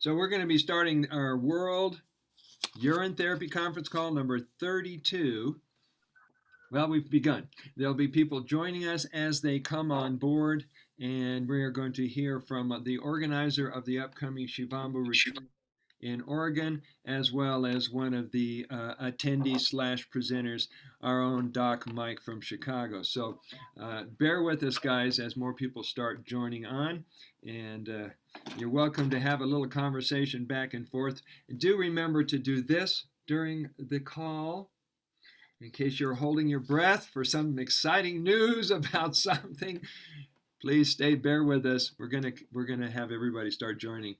So we're going to be starting our World Urine Therapy Conference call number 32. Well, we've begun. There'll be people joining us as they come on board, and we are going to hear from the organizer of the upcoming Shivambhu Retreat in Oregon, as well as one of the attendees slash presenters, our own Doc Mike from Chicago. So bear with us, guys, as more people start joining on. And you're welcome to have a little conversation back and forth. Do remember to do this during the call. In case you're holding your breath for some exciting news about something, please bear with us. We're gonna have everybody start joining.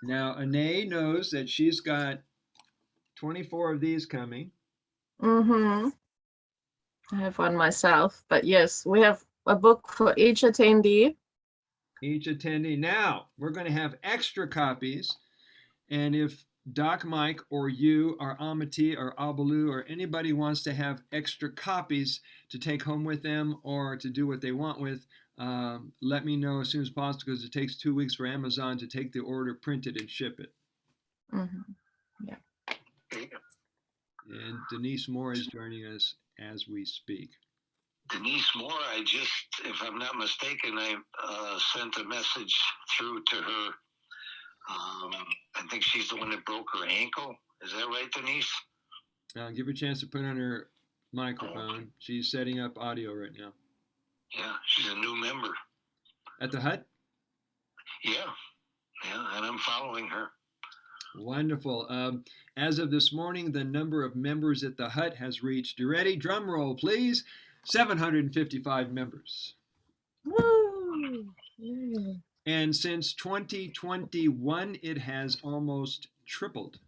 Now, Anae knows that she's got 24 of these coming. Mm-hmm. I have one myself, but yes, we have a book for each attendee. Each attendee. Now, we're going to have extra copies, and if Doc Mike or you or Amity or Abalu or anybody wants to have extra copies to take home with them or to do what they want with, let me know as soon as possible, because it takes 2 weeks for Amazon to take the order, print it, and ship it. Mm-hmm. Yeah. And Denise Moore is joining us as we speak. Denise Moore, if I'm not mistaken, I sent a message through to her. I think she's the one that broke her ankle. Is that right, Denise? Give her a chance to put on her microphone. She's setting up audio right now. Yeah, she's a new member. At the hut? Yeah, and I'm following her. Wonderful. As of this morning, the number of members at the hut has reached, you ready? Drum roll, please. 755 members. Woo! And since 2021, it has almost tripled.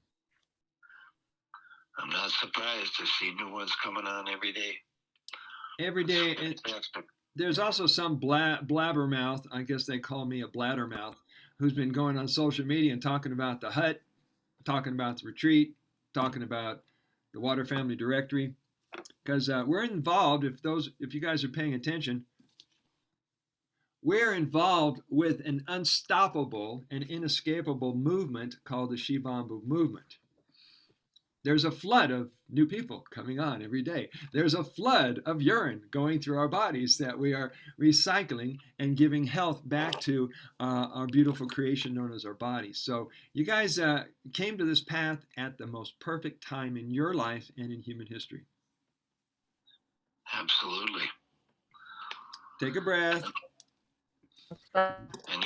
I'm not surprised to see new ones coming on every day. Every day. And there's also some blabbermouth, I guess they call me a bladdermouth, who's been going on social media and talking about the hut, talking about the retreat, talking about the Water Family Directory. Because we're involved, if you guys are paying attention, we're involved with an unstoppable and inescapable movement called the Shivambhu movement. There's a flood of new people coming on every day. There's a flood of urine going through our bodies that we are recycling and giving health back to our beautiful creation known as our bodies. So you guys came to this path at the most perfect time in your life and in human history. Absolutely. Take a breath. And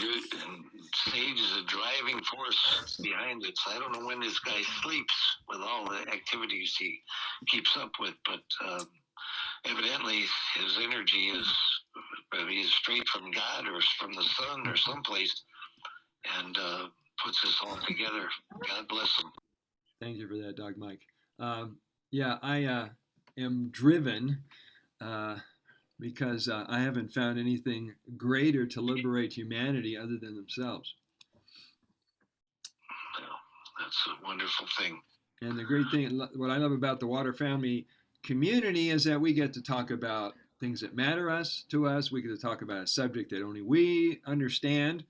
Sage is a driving force behind it. So I don't know when this guy sleeps with all the activities he keeps up with, but evidently his energy is straight from God or from the sun or someplace, and puts this all together. God bless him. Thank you for that, Doc Mike. I am driven because I haven't found anything greater to liberate humanity other than themselves. Well, that's a wonderful thing. And the great thing, what I love about the Water Family community is that we get to talk about things that matter to us. We get to talk about a subject that only we understand,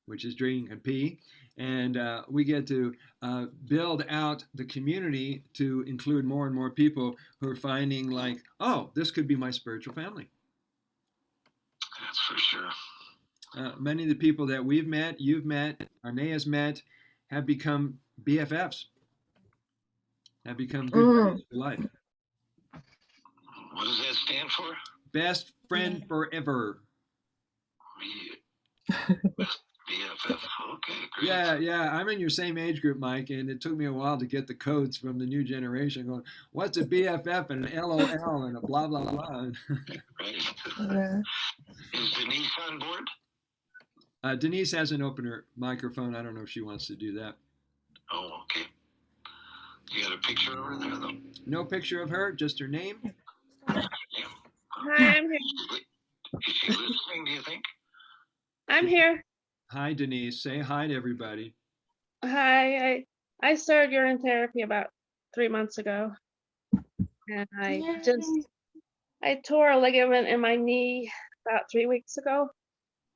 which is drinking and pee. And we get to build out the community to include more and more people who are finding like, oh, this could be my spiritual family. That's for sure. Many of the people that we've met, you've met, Arnea's met, have become BFFs, have become good friends for life. What does that stand for? Best friend forever. BFF. Okay, great. Yeah. I'm in your same age group, Mike, and it took me a while to get the codes from the new generation going, what's a BFF and an LOL and a blah, blah, blah. Right. Yeah. Is Denise on board? Denise hasn't opened her microphone. I don't know if she wants to do that. Oh, okay. You got a picture of her there, though? No picture of her, just her name. Yeah. Hi, I'm here. Is she listening, do you think? I'm here. Hi, Denise. Say hi to everybody. Hi. I started urine therapy about 3 months ago. And I tore a ligament in my knee about 3 weeks ago.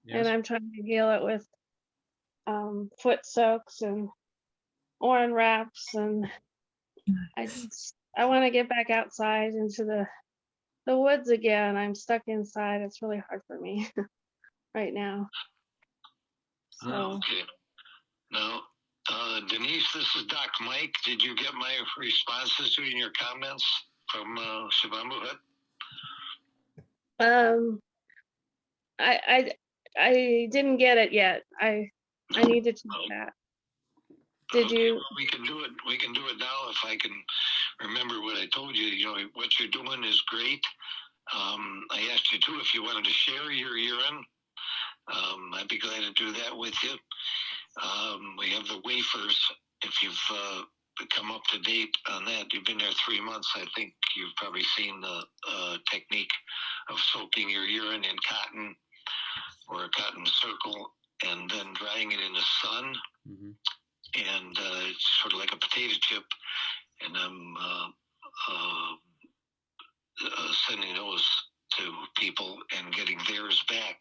Yes. And I'm trying to heal it with foot soaks and orange wraps, and I want to get back outside into the woods again. I'm stuck inside. It's really hard for me right now. So Okay. Now, Denise, this is Doc Mike. Did you get my responses to your comments from Shivambhu Hut? I didn't get it yet. I need to check that. Did Okay, you? well, we can do it. We can do it now if I can remember what I told you. You know, what you're doing is great. I asked you too if you wanted to share your urine. I'd be glad to do that with you. We have the wafers. If you've come up to date on that, you've been there 3 months. I think you've probably seen the technique of soaking your urine in cotton or a cotton circle and then drying it in the sun. Mm-hmm. And it's sort of like a potato chip. And I'm sending those to people and getting theirs back.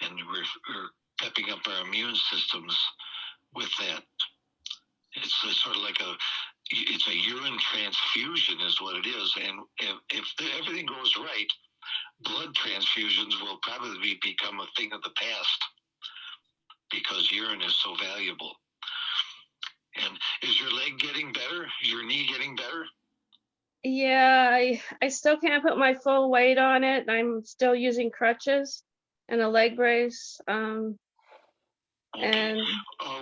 And we're pepping up our immune systems with that. It's sort of like it's a urine transfusion is what it is. And if everything goes right, blood transfusions will probably become a thing of the past because urine is so valuable. And is your leg getting better? Your knee getting better? Yeah, I still can't put my full weight on it. I'm still using crutches and a leg brace. Okay. And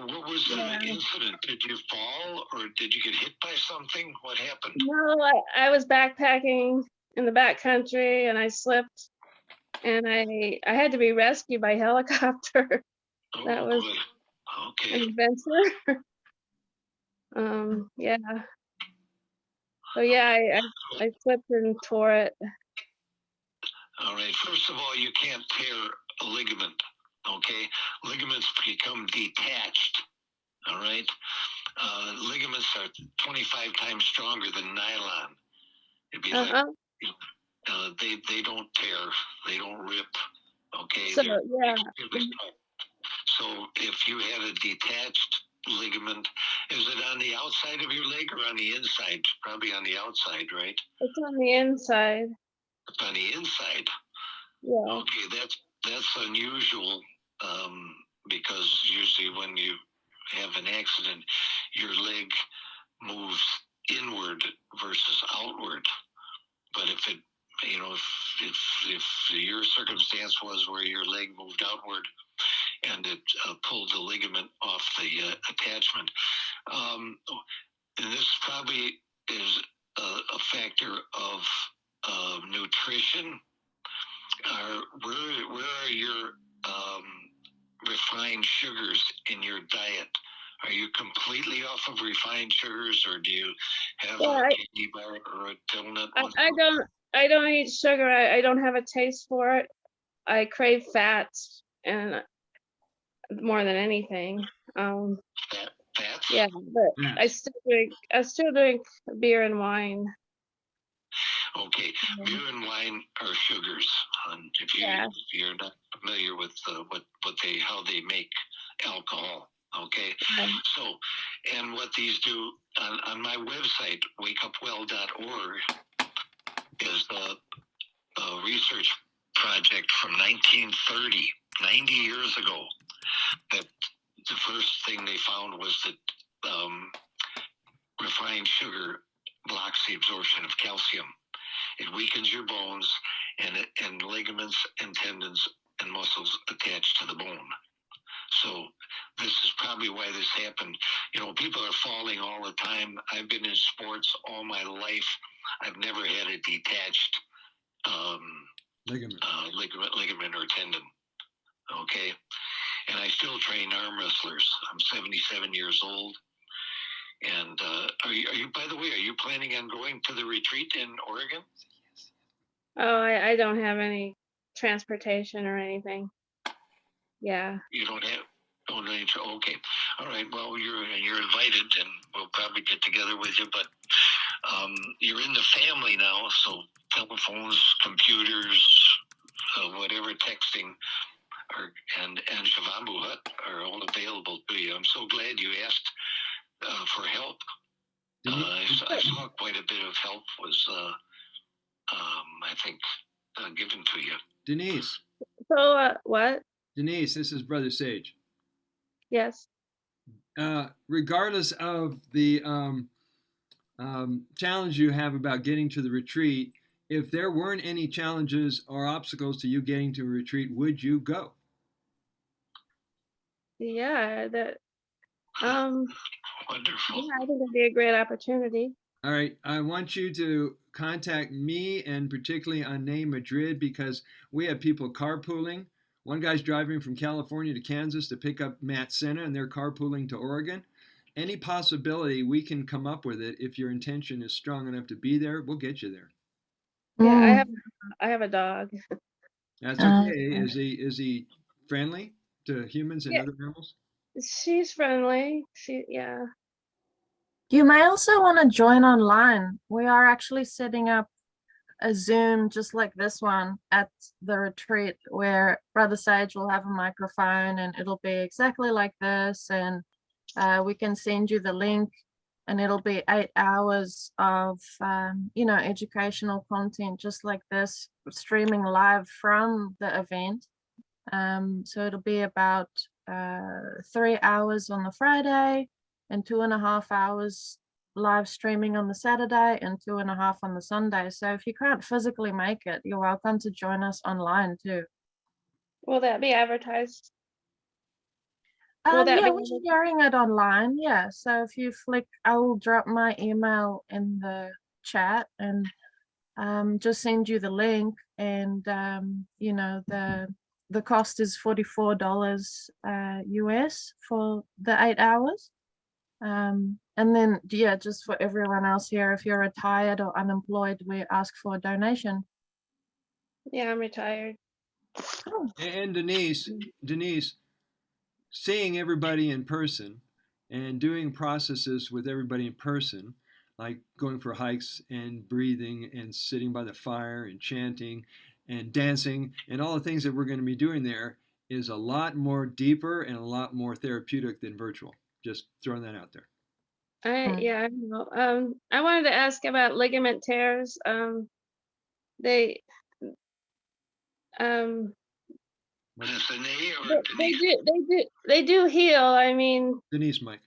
What was the incident? Did you fall or did you get hit by something? What happened? no, I was backpacking in the backcountry and I slipped and I had to be rescued by helicopter. Oh, That was boy. Okay. an adventure. Yeah. So yeah, I slipped and tore it. All right. First of all, you can't tear a ligament. Okay. Ligaments become detached. All right. Ligaments are 25 times stronger than nylon. It'd be like they don't tear, they don't rip. Okay. So They're yeah. extremely strong. So if you had a detached ligament, is it on the outside of your leg or on the inside? Probably on the outside, right? It's on the inside. It's on the inside. Yeah. Okay, that's unusual because usually when you have an accident, your leg moves inward versus outward. But if it, you know, if your circumstance was where your leg moved outward and it pulled the ligament off the attachment, and this probably is a factor of nutrition. Where are your refined sugars in your diet? Are you completely off of refined sugars, or do you have a candy bar or a donut? I don't eat sugar. I don't have a taste for it. I crave fats and more than anything. Fats? Yeah, but I still drink beer and wine. Okay, beer and wine are sugars. If you're not familiar with how they make alcohol, okay. So, and what these do on my website, wakeupwell.org, is a research project from 1930, 90 years ago. That the first thing they found was that refined sugar blocks the absorption of calcium. It weakens your bones and ligaments and tendons and muscles attached to the bone. So this is probably why this happened. You know, people are falling all the time. I've been in sports all my life. I've never had a detached ligament or tendon. Okay. And I still train arm wrestlers. I'm 77 years old. And are you, by the way, are you planning on going to the retreat in Oregon? Oh, I don't have any transportation or anything. Yeah. You don't have? Oh, no. Okay. All right. Well, you're invited, and we'll probably get together with you. But you're in the family now, so telephones, computers, whatever, texting and Shivambhu Hut are all available to you. I'm so glad you asked for help. I saw quite a bit of help was, I think, given to you. Denise, So, what? Denise, this is Brother Sage. Yes. Regardless of the challenge you have about getting to the retreat, if there weren't any challenges or obstacles to you getting to a retreat, would you go? Yeah, Wonderful. yeah, I think it'd be a great opportunity. All right, I want you to contact me and particularly on Name Madrid because we have people carpooling. One guy's driving from California to Kansas to pick up Matt Senna, and they're carpooling to Oregon. Any possibility we can come up with it if your intention is strong enough to be there, we'll get you there. Yeah, I have a dog. That's okay. Is he friendly to humans and Yeah. other animals? She's friendly. Yeah. You may also want to join online. We are actually setting up a Zoom just like this one at the retreat where Brother Sage will have a microphone and it'll be exactly like this. And we can send you the link and it'll be 8 hours of, educational content just like this, streaming live from the event. So it'll be about 3 hours on the Friday and 2.5 hours live streaming on the Saturday and 2.5 on the Sunday. So if you can't physically make it, you're welcome to join us online too. Will that be advertised? Will that Yeah, be we're sharing it online. Yeah. So if you flick, I will drop my email in the chat and just send you the link. And the cost is $44 US for the 8 hours. And then, yeah, just for everyone else here, if you're retired or unemployed, we ask for a donation. Yeah, I'm retired. Oh. And Denise, seeing everybody in person and doing processes with everybody in person, like going for hikes and breathing and sitting by the fire and chanting and dancing and all the things that we're going to be doing there is a lot more deeper and a lot more therapeutic than virtual. Just throwing that out there. Yeah, I know. I wanted to ask about ligament tears. They Vanessa Nay or Denise? they do heal. I mean, Denise, Mike.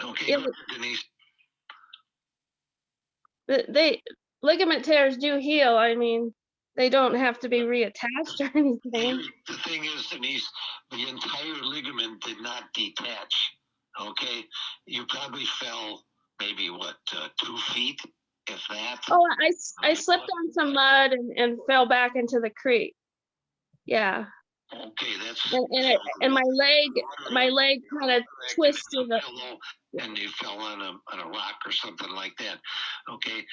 Okay, yeah, go ahead, Denise. they ligament tears do heal. I mean, they don't have to be reattached or anything. The thing is, Denise, the entire ligament did not detach. Okay, you probably fell maybe 2 feet, if that. Oh, I slipped on some mud and fell back into the creek. Yeah. Okay, that's and my leg kind of twisted. And you fell on a rock or something like that. Okay.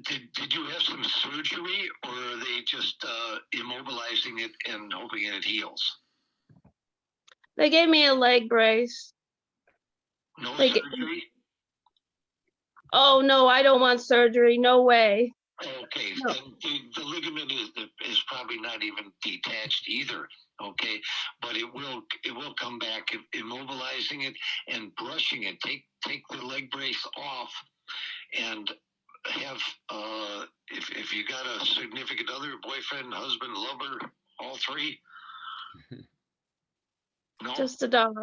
Did you have some surgery, or are they just immobilizing it and hoping it heals? They gave me a leg brace. No surgery? Oh no, I don't want surgery. No way. Okay, No. and the ligament is probably not even detached either. Okay, but it will come back. Immobilizing it and brushing it. Take the leg brace off, and have if you got a significant other, boyfriend, husband, lover, all three. No, Just a dog.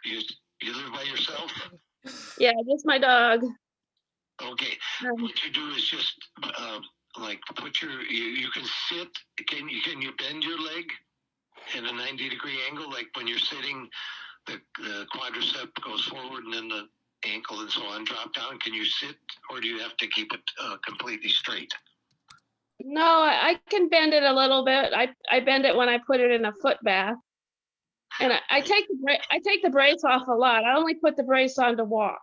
you live by yourself? Yeah, just my dog. Okay, what you do is just like put you can sit. Can you bend your leg in a 90-degree angle, like when you're sitting, the quadricep goes forward and then the ankle and so on drop down? Can you sit, or do you have to keep it completely straight? No, I can bend it a little bit. I bend it when I put it in a foot bath. And I take the brace off a lot. I only put the brace on to walk.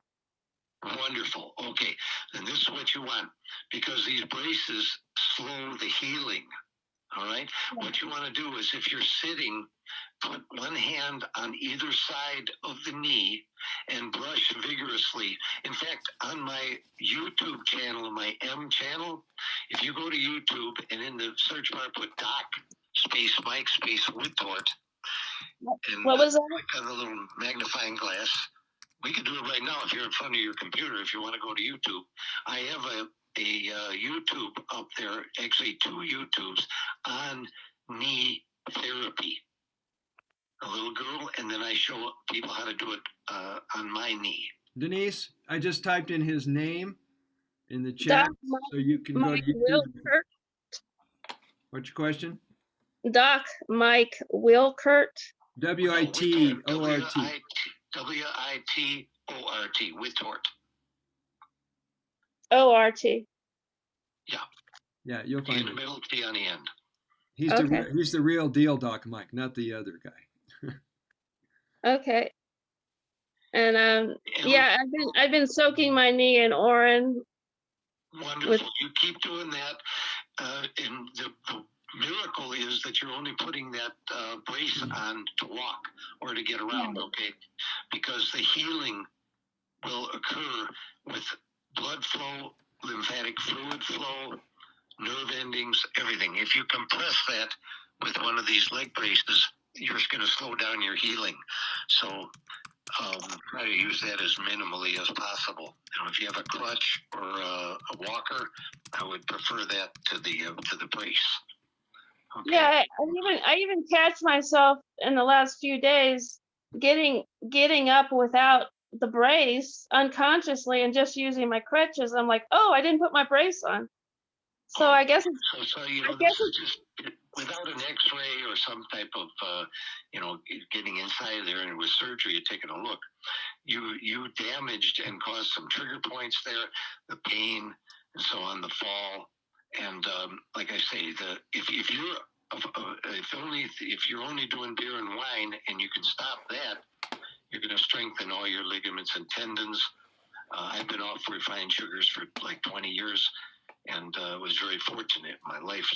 Wonderful. Okay, then this is what you want, because these braces slow the healing. All right. Yeah. What you want to do is, if you're sitting, put one hand on either side of the knee and brush vigorously. In fact, on my YouTube channel, my M channel, if you go to YouTube and in the search bar put Doc space Mike space Whitthort. And What was that? click on the little magnifying glass. We can do it right now if you're in front of your computer. If you want to go to YouTube, I have a YouTube up there, actually 2 YouTubes on knee therapy. A little girl, and then I show people how to do it on my knee. Denise, I just typed in his name in the chat, Doc so you can go Mike to YouTube. Wilkert. What's your question? Doc Mike Wilkert. Whitort. Whitthort. Whitthort. O-R-T. Yeah, you'll In find the it. middle, T on the end. Okay. He's the real deal, Doc Mike, not the other guy. Okay. And yeah, I've been soaking my knee in urine. Wonderful. You keep doing that. And the miracle is that you're only putting that brace on to walk or to get around, okay? Because the healing will occur with blood flow, lymphatic fluid flow, nerve endings, everything. If you compress that with one of these leg braces, you're going to slow down your healing. So try to use that as minimally as possible. If you have a crutch or a walker, I would prefer that to the brace. Okay. Yeah, I even catch myself in the last few days getting up without the brace unconsciously and just using my crutches. I'm like, oh, I didn't put my brace on. So I guess it's, So I this guess is just without an X-ray or some type of getting inside there and with surgery, taking a look, you damaged and caused some trigger points there, the pain and so on, the fall, and like I say, if you're only doing beer and wine and you can stop that, you're going to strengthen all your ligaments and tendons. I've been off refined sugars for like 20 years. And was very fortunate in my life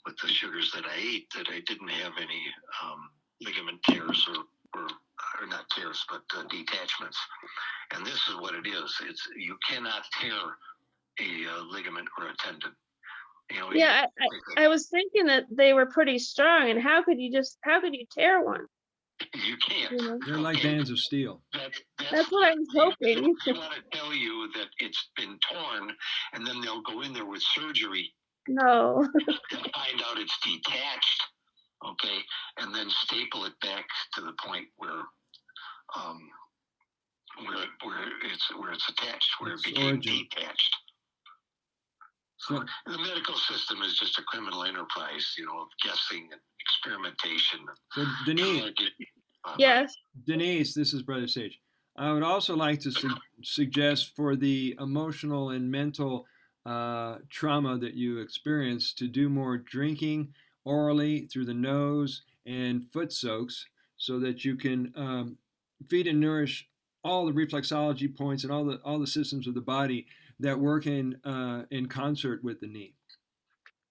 with the sugars that I ate that I didn't have any ligament tears or not tears, but detachments. And this is what it is. You cannot tear a ligament or a tendon. yeah, I was thinking that they were pretty strong, and how could you tear one? You can't. You know? They're like bands of steel. That's what I was hoping. They want to tell you that it's been torn, and then they'll go in there with surgery No. and find out it's detached, okay, and then staple it back to the point where it's attached, where it became origin. detached. So So- the medical system is just a criminal enterprise, of guessing and experimentation. So Denise, Yes. Denise, this is Brother Sage. I would also like to suggest for the emotional and mental trauma that you experience to do more drinking orally through the nose and foot soaks so that you can feed and nourish all the reflexology points and all the systems of the body that work in concert with the knee.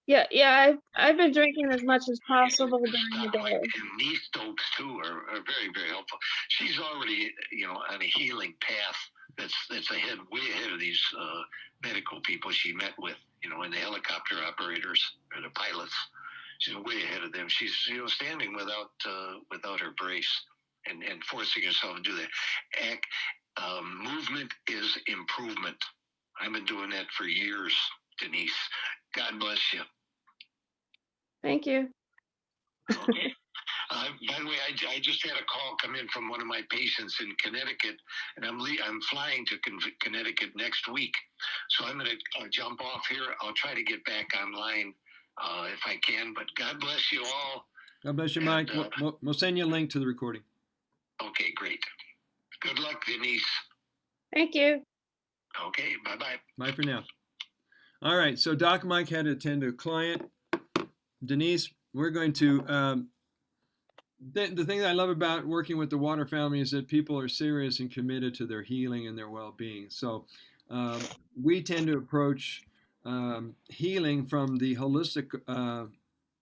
Yeah. I've been drinking as much as possible during the day. And knee stokes too are very, very helpful. She's already, on a healing path that's way ahead of these medical people she met with, and the helicopter operators or the pilots. She's way ahead of them. She's, standing without her brace and forcing herself to do that. Movement is improvement. I've been doing that for years, Denise. God bless you. Thank you. Okay. By the way, I just had a call come in from one of my patients in Connecticut, and I'm flying to Connecticut next week. So I'm going to jump off here. I'll try to get back online if I can. But God bless you all. God bless you, Mike. We'll send you a link to the recording. Okay, great. Good luck, Denise. Thank you. Okay, bye-bye. Bye for now. All right, so Doc Mike had to attend to a client. Denise, we're going to, the thing that I love about working with the Water family is that people are serious and committed to their healing and their well-being. So we tend to approach healing from the holistic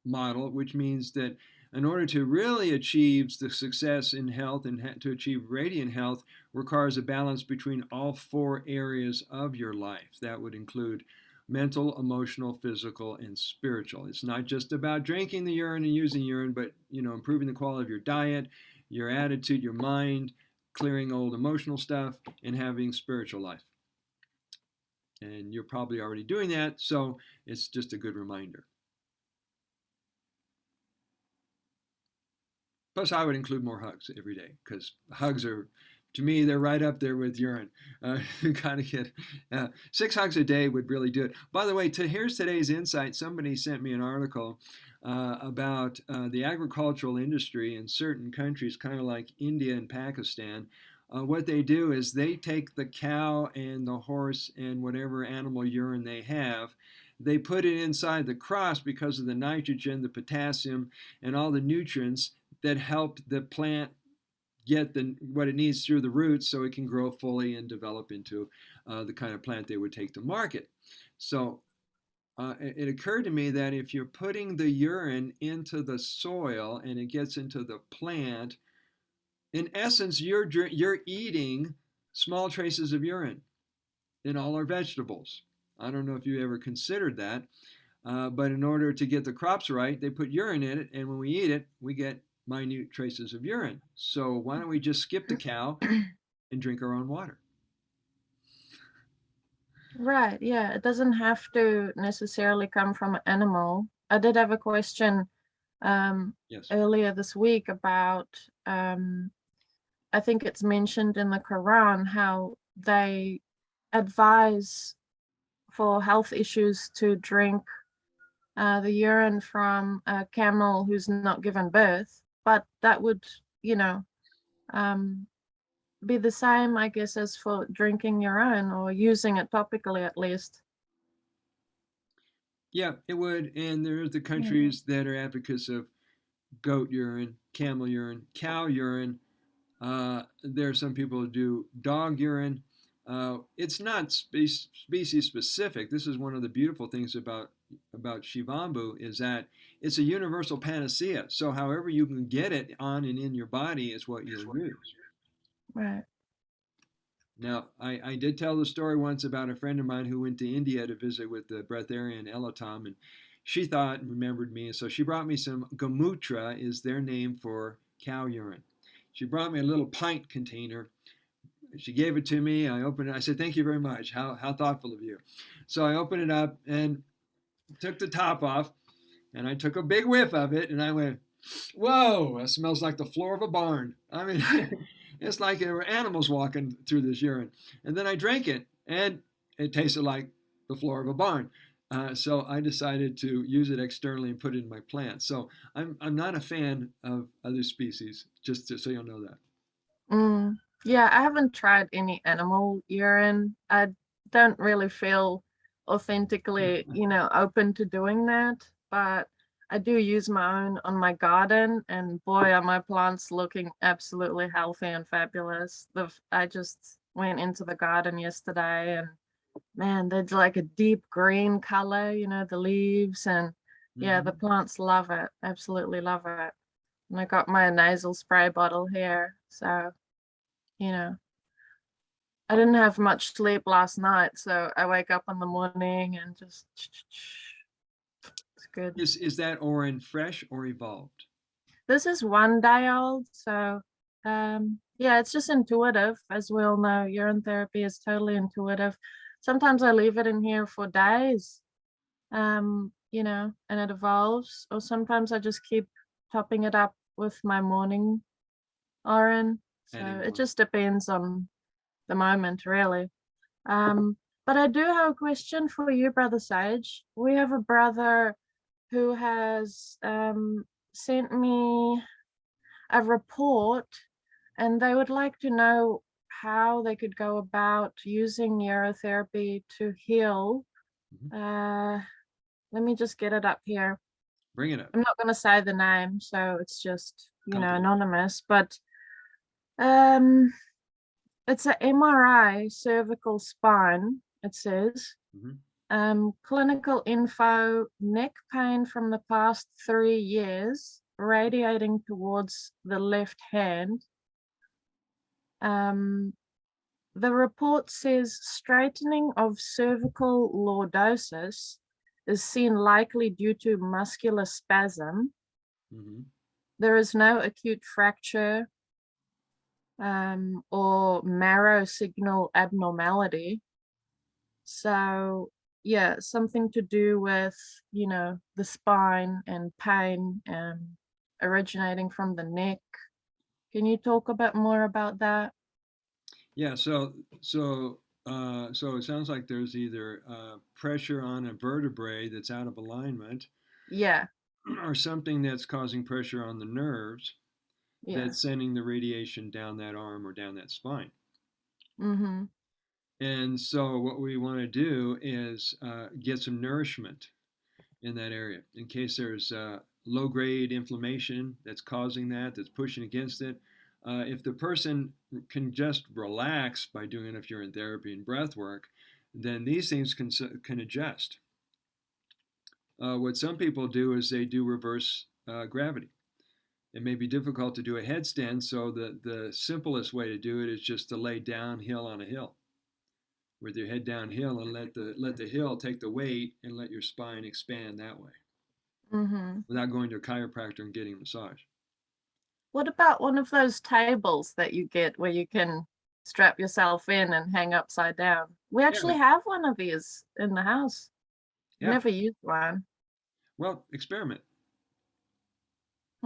model, which means that in order to really achieve the success in health and to achieve radiant health requires a balance between all 4 areas of your life. That would include mental, emotional, physical, and spiritual. It's not just about drinking the urine and using urine, but improving the quality of your diet, your attitude, your mind, clearing old emotional stuff, and having spiritual life. And you're probably already doing that, so it's just a good reminder. Plus, I would include more hugs every day, because hugs are, to me, they're right up there with urine. You gotta get 6 hugs a day would really do it. By the way, here's today's insight. Somebody sent me an article about the agricultural industry in certain countries, kind of like India and Pakistan. What they do is they take the cow and the horse and whatever animal urine they have, they put it inside the crops because of the nitrogen, the potassium, and all the nutrients that help the plant get what it needs through the roots so it can grow fully and develop into the kind of plant they would take to market. So it occurred to me that if you're putting the urine into the soil and it gets into the plant, in essence, you're eating small traces of urine in all our vegetables. I don't know if you ever considered that, but in order to get the crops right, they put urine in it, and when we eat it, we get minute traces of urine. So why don't we just skip the cow and drink our own water? Right, yeah, it doesn't have to necessarily come from an animal. I did have a question Yes. earlier this week about, I think it's mentioned in the Quran how they advise for health issues to drink the urine from a camel who's not given birth, but that would, um, be the same, I guess, as for drinking your own or using it topically at least. Yeah, it would. And there's the Yeah. countries that are advocates of goat urine, camel urine, cow urine. There are some people who do dog urine. It's not species specific. This is one of the beautiful things about Shivambhu is that it's a universal panacea. So however you can get it on and in your body is what you'll use. Right. Now, I did tell the story once about a friend of mine who went to India to visit with the breatharian Elatom, and she thought and remembered me, and so she brought me some Gamutra, is their name for cow urine. She brought me a little pint container. She gave it to me. I opened it. I said, "Thank you very much. How thoughtful of you." So I opened it up and took the top off, and I took a big whiff of it, and I went, "Whoa, that smells like the floor of a barn." I mean, it's like there were animals walking through this urine. And then I drank it, and it tasted like the floor of a barn. So I decided to use it externally and put it in my plants. So I'm not a fan of other species, so you'll know that. Yeah, I haven't tried any animal urine. I don't really feel authentically, open to doing that, but I do use my own on my garden, and boy, are my plants looking absolutely healthy and fabulous. I just went into the garden yesterday, and man, they're like a deep green color, the leaves, and yeah, the plants love it, absolutely love it. And I got my nasal spray bottle here, so I didn't have much sleep last night, so I wake up in the morning and just it's good. Is that Orin fresh or evolved? This is 1 day old, so yeah, it's just intuitive. As we all know, urine therapy is totally intuitive. Sometimes I leave it in here for days, and it evolves, or sometimes I just keep topping it up with my morning urine. So it just depends on the moment, really. But I do have a question for you, Brother Sage. We have a brother who has sent me a report, and they would like to know how they could go about using urotherapy to heal. Let me just get it up here. Bring it up. I'm not going to say the name, so it's just, anonymous, but it's an MRI cervical spine, it says. Clinical info, neck pain from the past 3 years, radiating towards the left hand. the report says straightening of cervical lordosis is seen likely due to muscular spasm. Hmm. There is no acute fracture or marrow signal abnormality. So yeah, something to do with, the spine and pain originating from the neck. Can you talk a bit more about that? Yeah. So it sounds like there's either pressure on a vertebrae that's out of alignment, Yeah, or something that's causing pressure on the nerves yeah. that's sending the radiation down that arm or down that spine. Mm-hmm. And so what we want to do is get some nourishment in that area in case there's low grade inflammation that's causing that, that's pushing against it. If the person can just relax by doing enough urine therapy and breath work, then these things can adjust. What some people do is they do reverse gravity. It may be difficult to do a headstand, so the simplest way to do it is just to lay downhill on a hill with your head downhill and let the hill take the weight and let your spine expand that way Mm-hmm. without going to a chiropractor and getting a massage. What about one of those tables that you get where you can strap yourself in and hang upside down? We Yeah, actually have one of these in the house. yeah. Never used one. Well, experiment,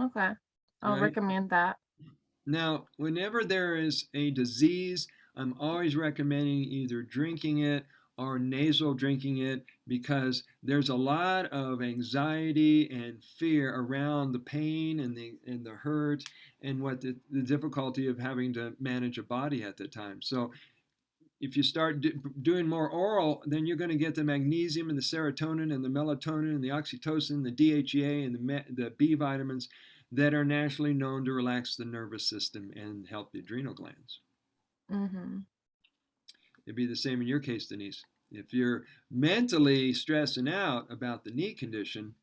Okay. I'll right? recommend that. Now, whenever there is a disease, I'm always recommending either drinking it or nasal drinking it because there's a lot of anxiety and fear around the pain and the hurt and what the difficulty of having to manage a body at the time. So if you start doing more oral, then you're going to get the magnesium and the serotonin and the melatonin and the oxytocin, the DHEA and the B vitamins that are naturally known to relax the nervous system and help the adrenal glands. Mm-hmm. It'd be the same in your case, Denise. If you're mentally stressing out about the knee condition,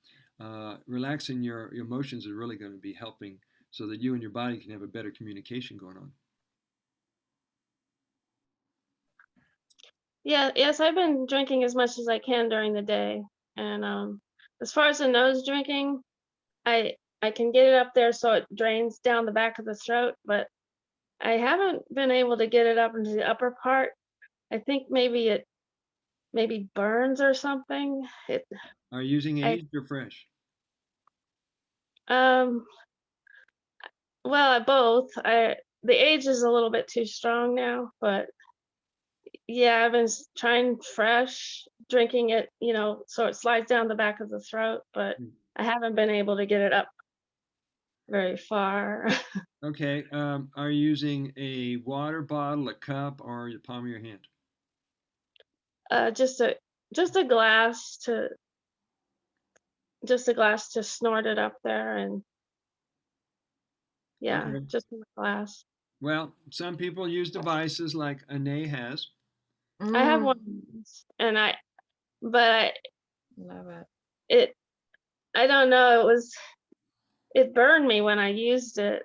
relaxing your emotions is really going to be helping so that you and your body can have a better communication going on. Yeah, yes, I've been drinking as much as I can during the day. And as far as the nose drinking, I can get it up there so it drains down the back of the throat, but I haven't been able to get it up into the upper part. I think maybe it burns or something. Are you using I aged or fresh? um well, both. The age is a little bit too strong now, but yeah, I've been trying fresh, drinking it, so it slides down the back of the throat, but I haven't been able to get it up very far. Okay. Are you using a water bottle, a cup, or the palm of your hand? Just a glass to snort it up there, and yeah, Okay. just in a glass. Well, some people use devices like Ane has. I have one, Mm, of these, and but love it. it, I don't know, it burned me when I used it.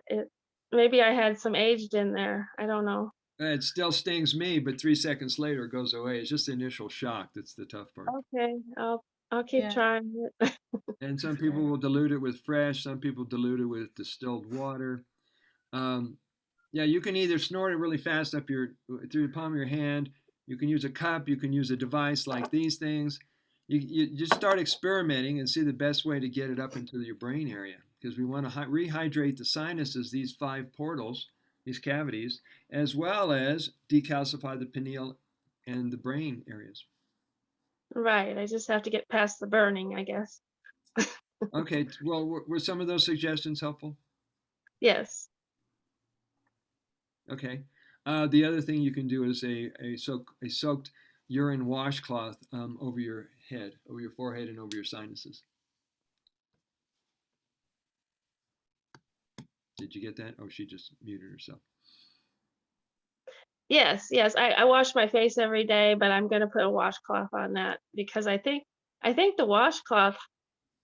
Maybe I had some aged in there. I don't know. It still stings me, but 3 seconds later it goes away. It's just the initial shock that's the tough part. Okay, I'll keep Yeah, trying it. And some people sure. will dilute it with fresh, some people dilute it with distilled water. Um, yeah, you can either snort it really fast up through the palm of your hand. You can use a cup. You can use a device like these things. You just start experimenting and see the best way to get it up into your brain area because we want to rehydrate the sinuses, these 5 portals, these cavities, as well as decalcify the pineal and the brain areas. Right, I just have to get past the burning, I guess. Okay, well, were some of those suggestions helpful? Yes. Okay. The other thing you can do is a soaked urine washcloth over your head, over your forehead, and over your sinuses. Did you get that? Oh, she just muted herself. Yes, yes. I wash my face every day, but I'm gonna put a washcloth on that because I think the washcloth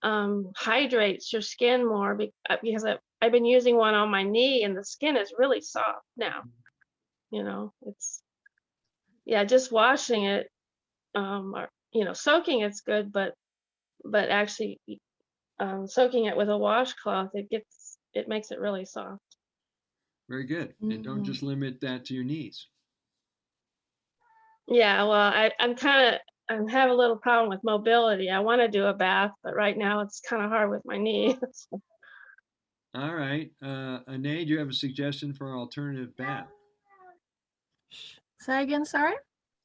hydrates your skin more because I've been using one on my knee and the skin is really soft now. It's yeah, just washing it, or, soaking it's good, but actually, soaking it with a washcloth, it makes it really soft. Very good. And don't Mm. just limit that to your knees. Yeah, well, I have a little problem with mobility. I want to do a bath, but right now it's kind of hard with my knee. All right. Anae, do you have a suggestion for an alternative bath? Say again, sorry?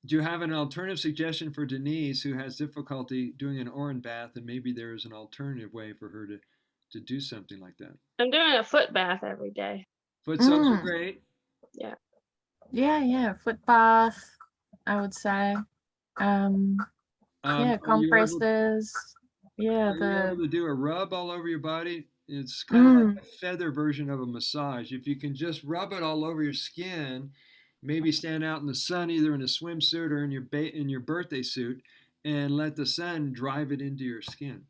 Do you have an alternative suggestion for Denise who has difficulty doing an Orin bath, and maybe there is an alternative way for her to do something like that? I'm doing a foot bath every day. Foot soaks are Mm. great. Yeah. Yeah, foot bath, I would say. Yeah, Are you able compresses. Yeah, Are you able the to do a rub all over your body? It's kind of like mm, a feather version of a massage. If you can just rub it all over your skin, maybe stand out in the sun either in a swimsuit or in your birthday suit, and let the sun drive it into your skin.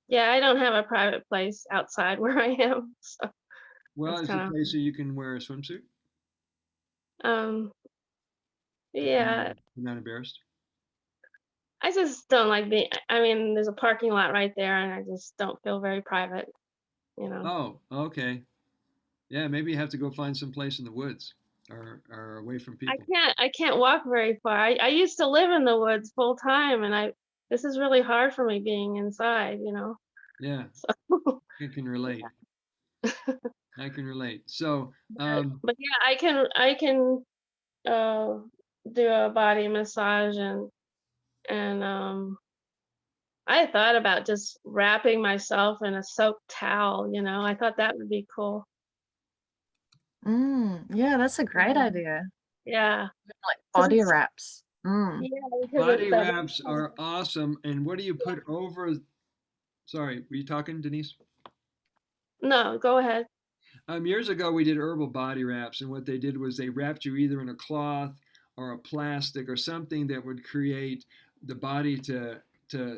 Yeah, I don't have a private place outside where I am, so Well, it's it's a kind place where you can wear a swimsuit. of yeah, You're not embarrassed. I just don't like being, I mean, there's a parking lot right there and I just don't feel very private, you know. Oh, okay. Yeah, maybe you have to go find some place in the woods or away from people. I can't walk very far. I used to live in the woods full time and this is really hard for me being inside, you know. Yeah, So, I can relate. I can relate. So, but yeah, I can uh do a body massage and I thought about just wrapping myself in a soaked towel, you know. I thought that would be cool. yeah, that's a great Mhm. idea. Yeah, Like because body it's wraps. Mm. yeah, because body that wraps are awesome. And what do you put over? Sorry, were you talking, Denise? no, go ahead. Years ago, we did herbal body wraps, and what they did was they wrapped you either in a cloth or a plastic or something that would create the body to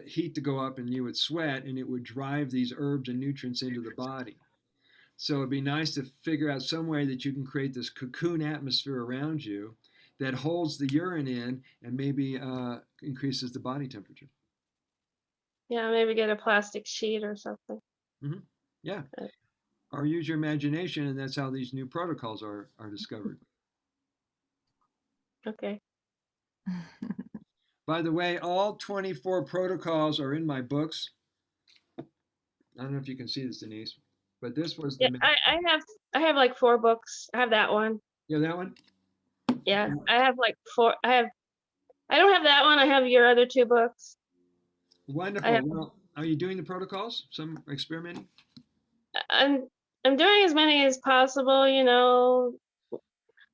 heat to go up, and you would sweat, and it would drive these herbs and nutrients into the body. So it'd be nice to figure out some way that you can create this cocoon atmosphere around you that holds the urine in and maybe increases the body temperature. Yeah, maybe get a plastic sheet or something. Hmm. Yeah, Uh, or use your imagination, and that's how these new protocols are discovered. Okay. By the way, all 24 protocols are in my books. I don't know if you can see this, Denise, but this was Yeah, the. I have like 4 books. I have that one. Yeah, that one. Yeah, I have like four. I don't have that one. I have your other 2 books. I Wonderful. have Well, are you doing the protocols? Some experimenting? I'm I'm doing as many as possible, you know,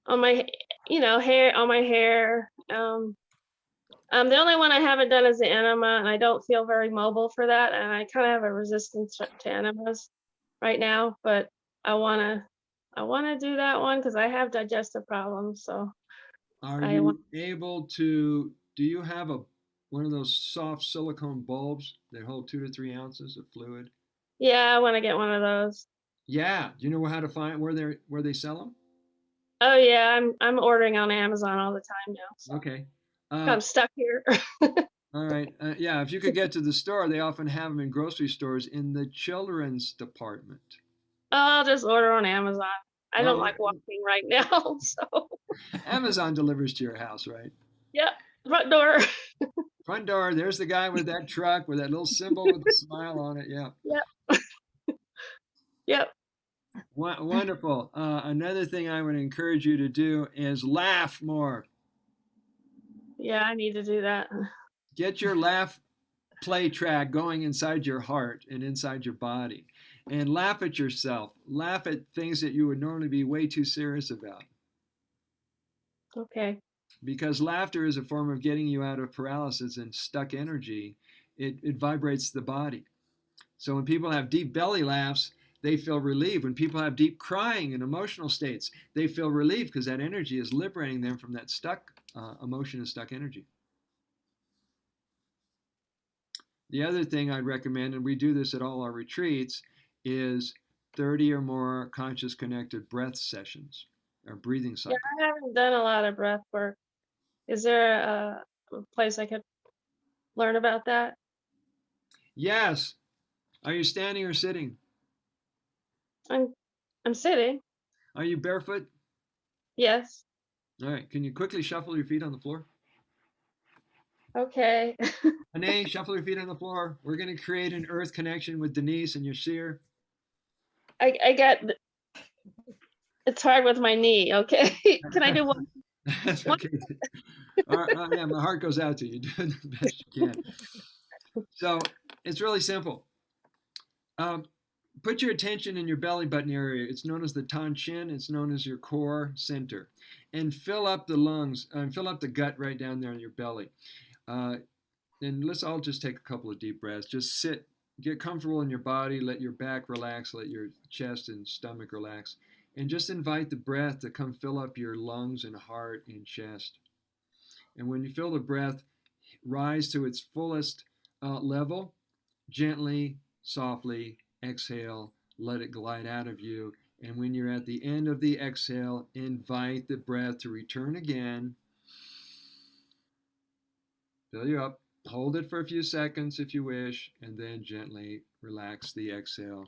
on my hair on my hair. The only one I haven't done is the enema, and I don't feel very mobile for that, and I kind of have a resistance to enemas right now, but I wanna I wanna do that one because I have digestive problems, so Are I want. you able to? Do you have a one of those soft silicone bulbs that hold 2 to 3 ounces of fluid? Yeah, I want to get one of those. Yeah. Do you know how to find where they sell them? Oh yeah, I'm ordering on Amazon all the time now, so Okay. I'm Uh, stuck here. all right. Yeah. If you could get to the store, they often have them in grocery stores in the children's department. I'll just order on Amazon. I don't Well, like walking right now, so Amazon delivers to your house, right? yeah, front door. Front door. There's the guy with that truck with that little symbol with a smile on it. Yeah. Yep, yep. Wonderful. Another thing I would encourage you to do is laugh more. Yeah, I need to do that. Get your laugh play track going inside your heart and inside your body. And laugh at yourself. Laugh at things that you would normally be way too serious about. Okay. Because laughter is a form of getting you out of paralysis and stuck energy. It vibrates the body. So when people have deep belly laughs, they feel relieved. When people have deep crying and emotional states, they feel relieved because that energy is liberating them from that stuck emotion and stuck energy. The other thing I'd recommend, and we do this at all our retreats, is 30 or more conscious connected breath sessions or breathing Yeah, cycles. I haven't done a lot of breath work. Is there a place I could learn about that? Yes. Are you standing or sitting? I'm sitting. Are you barefoot? Yes. All right. Can you quickly shuffle your feet on the floor? Okay. Anae, shuffle your feet on the floor. We're going to create an earth connection with Denise and Yashir. I got. It's hard with my knee. Okay. Can I do one? That's One? okay. Yeah, my heart goes out to you. Do the best you can. So it's really simple. Um, put your attention in your belly button area. It's known as the Tanshin. It's known as your core center. And fill up the lungs, fill up the gut right down there in your belly. Uh, and let's all just take a couple of deep breaths. Just sit, get comfortable in your body, let your back relax, let your chest and stomach relax, and just invite the breath to come fill up your lungs and heart and chest. And when you feel the breath rise to its fullest level, gently, softly exhale, let it glide out of you. And when you're at the end of the exhale, invite the breath to return again. Fill you up. Hold it for a few seconds if you wish, and then gently relax the exhale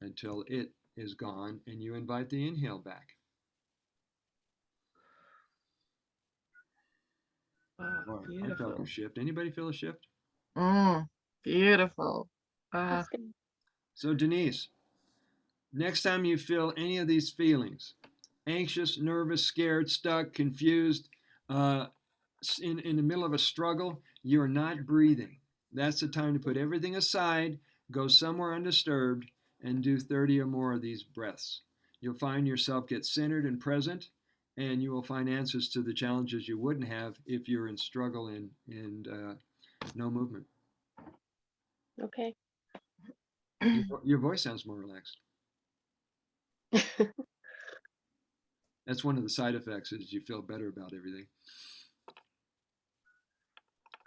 until it is gone, and you invite the inhale back. Oh, I felt beautiful. a shift. Anybody feel a shift? Beautiful. That's good. So, Denise, next time you feel any of these feelings, anxious, nervous, scared, stuck, confused, uh, in the middle of a struggle, you're not breathing. That's the time to put everything aside, go somewhere undisturbed, and do 30 or more of these breaths. You'll find yourself get centered and present, and you will find answers to the challenges you wouldn't have if you're in struggle and no movement. Okay. Your voice sounds more relaxed. That's one of the side effects is you feel better about everything.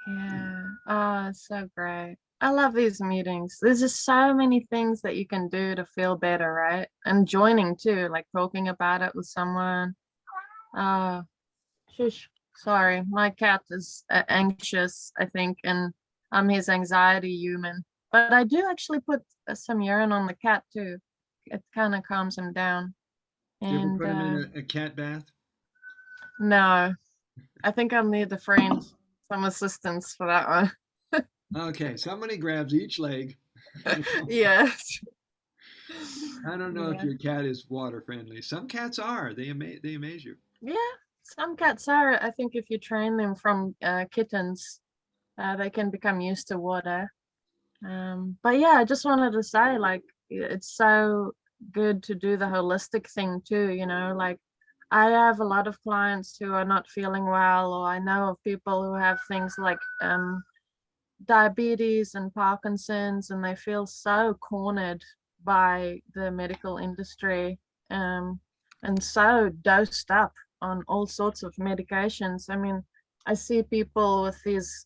Yeah. Oh, it's so great. I love these meetings. There's just so many things that you can do to feel better, right? And joining too, like talking about it with someone. Uh, shush. Sorry, my cat is anxious, I think, and I'm his anxiety human. But I do actually put some urine on the cat too. It kind of calms him down. You ever And put him in a cat bath? no, I think I'll need a friend, some assistance for that one. Okay, somebody grabs each leg. Yes. I don't know if Yeah. your cat is water friendly. Some cats are. They amaze you. Yeah. Some cats are. I think if you train them from kittens, they can become used to water. But yeah, I just wanted to say, like, it's so good to do the holistic thing too, like I have a lot of clients who are not feeling well, or I know of people who have things like diabetes and Parkinson's, and they feel so cornered by the medical industry, um, and so dosed up on all sorts of medications. I mean, I see people with these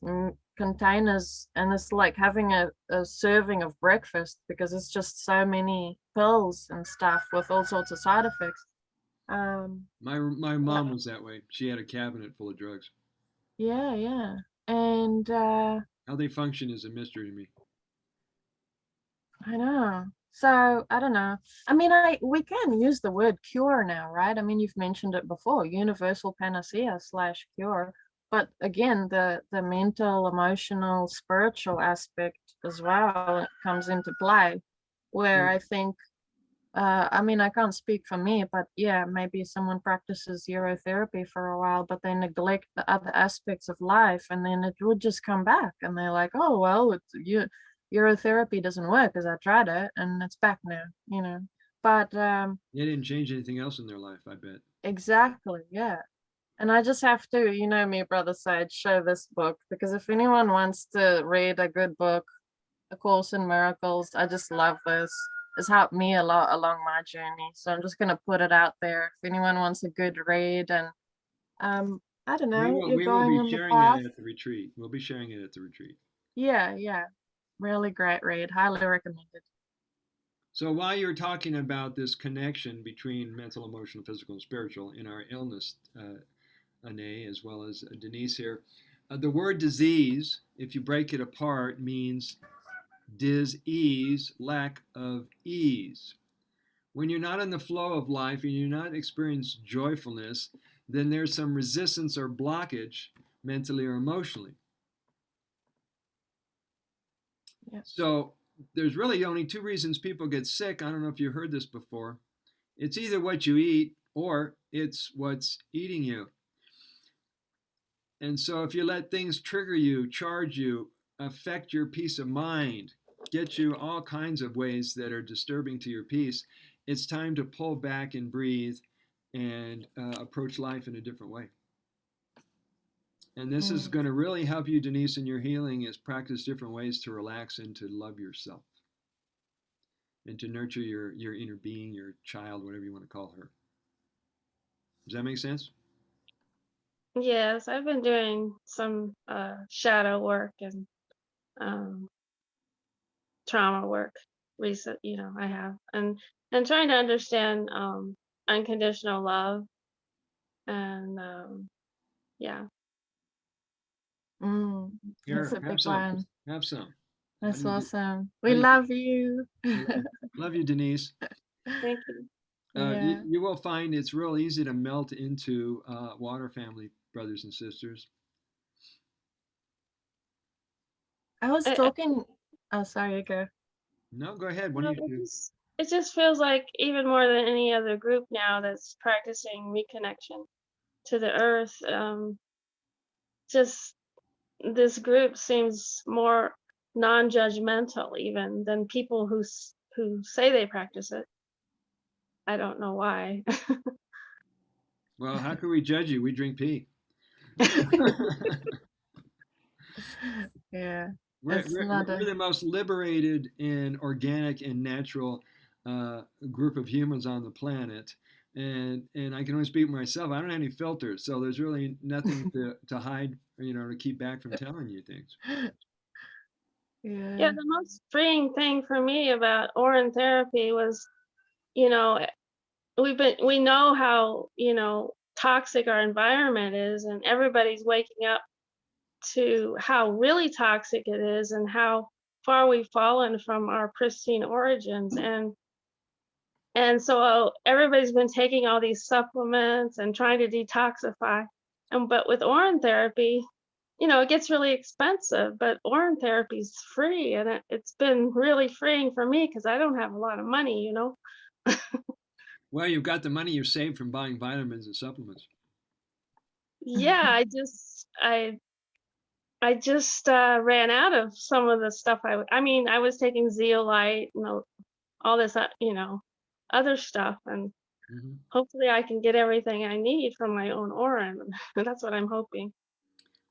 containers, and it's like having a serving of breakfast because it's just so many pills and stuff with all sorts of side effects. My Yeah, mom was that way. She had a cabinet full of drugs. yeah, yeah. And How they function is a mystery to me. I know. So I don't know. I mean, we can use the word cure now, right? I mean, you've mentioned it before, universal panacea slash cure. But again, the mental, emotional, spiritual aspect as well comes into play, where I think, I mean, I can't speak for me, but yeah, maybe someone practices urotherapy for a while, but they neglect the other aspects of life, and then it would just come back, and they're like, oh, well, urotherapy doesn't work because I tried it and it's back now. But They didn't change anything else in their life, I bet. exactly, yeah. And I just have to, me, Brother Sage, show this book because if anyone wants to read a good book, A Course in Miracles, I just love this. It's helped me a lot along my journey. So I'm just gonna put it out there. If anyone wants a good read and I don't know, you're We will going be on the sharing that path. at the retreat. We'll be sharing it at the retreat. Yeah, yeah. Really great read. Highly recommended. So while you're talking about this connection between mental, emotional, physical, and spiritual in our illness Ane, as well as Denise here. The word disease, if you break it apart, means dis-ease, lack of ease. When you're not in the flow of life and you're not experiencing joyfulness, then there's some resistance or blockage mentally or emotionally. Yeah. So there's really only two reasons people get sick. I don't know if you heard this before. It's either what you eat or it's what's eating you. And so if you let things trigger you, charge you, affect your peace of mind, get you all kinds of ways that are disturbing to your peace, it's time to pull back and breathe and approach life in a different way. And this is going to really help you, Denise, in your healing, is practice different ways to relax and to love yourself and to nurture your inner being, your child, whatever you want to call her. Does that make sense? Yes, I've been doing some shadow work and trauma work recent, I have, and trying to understand unconditional love, and yeah. That's Here, a have big some. one. Have some. That's How awesome. do We you love you. love you, Denise. Thank you. Yeah. You will find it's real easy to melt into water family brothers and sisters. I was I, talking. Oh, sorry, go. No, go ahead. What do No, you do? it just feels like even more than any other group now that's practicing reconnection to the earth. Just this group seems more non-judgmental even than people who say they practice it. I don't know why. Well, how can we judge you? We drink pee. Yeah, we're, it's we're, not we're a. the most liberated and organic and natural group of humans on the planet. And I can only speak for myself. I don't have any filters, so there's really nothing to hide, to keep back from telling you things. Yeah, Yeah. the most freeing thing for me about Orin therapy was, you know, we know how, toxic our environment is, and everybody's waking up to how really toxic it is and how far we've fallen from our pristine origins. And so everybody's been taking all these supplements and trying to detoxify. But with Orin therapy, it gets really expensive, but Orin therapy is free, and it's been really freeing for me because I don't have a lot of money. Well, you've got the money you saved from buying vitamins and supplements. Yeah, I just ran out of some of the stuff I mean, I was taking zeolite and all this, other stuff, and Mm-hmm. hopefully I can get everything I need from my own Orin. That's what I'm hoping.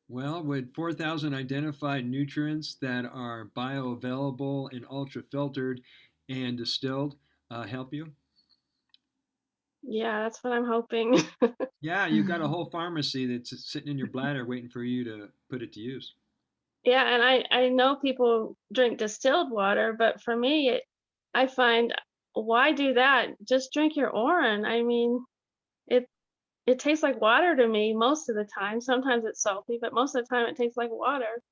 Well, would 4,000 identified nutrients that are bioavailable and ultra filtered and distilled help you? Yeah, that's what I'm hoping. Yeah, you've got a whole pharmacy that's sitting in your bladder waiting for you to put it to use. Yeah, and I know people drink distilled water, but for me, I find, why do that? Just drink your Orin. I mean, it it tastes like water to me most of the time. Sometimes it's salty, but most of the time it tastes like water.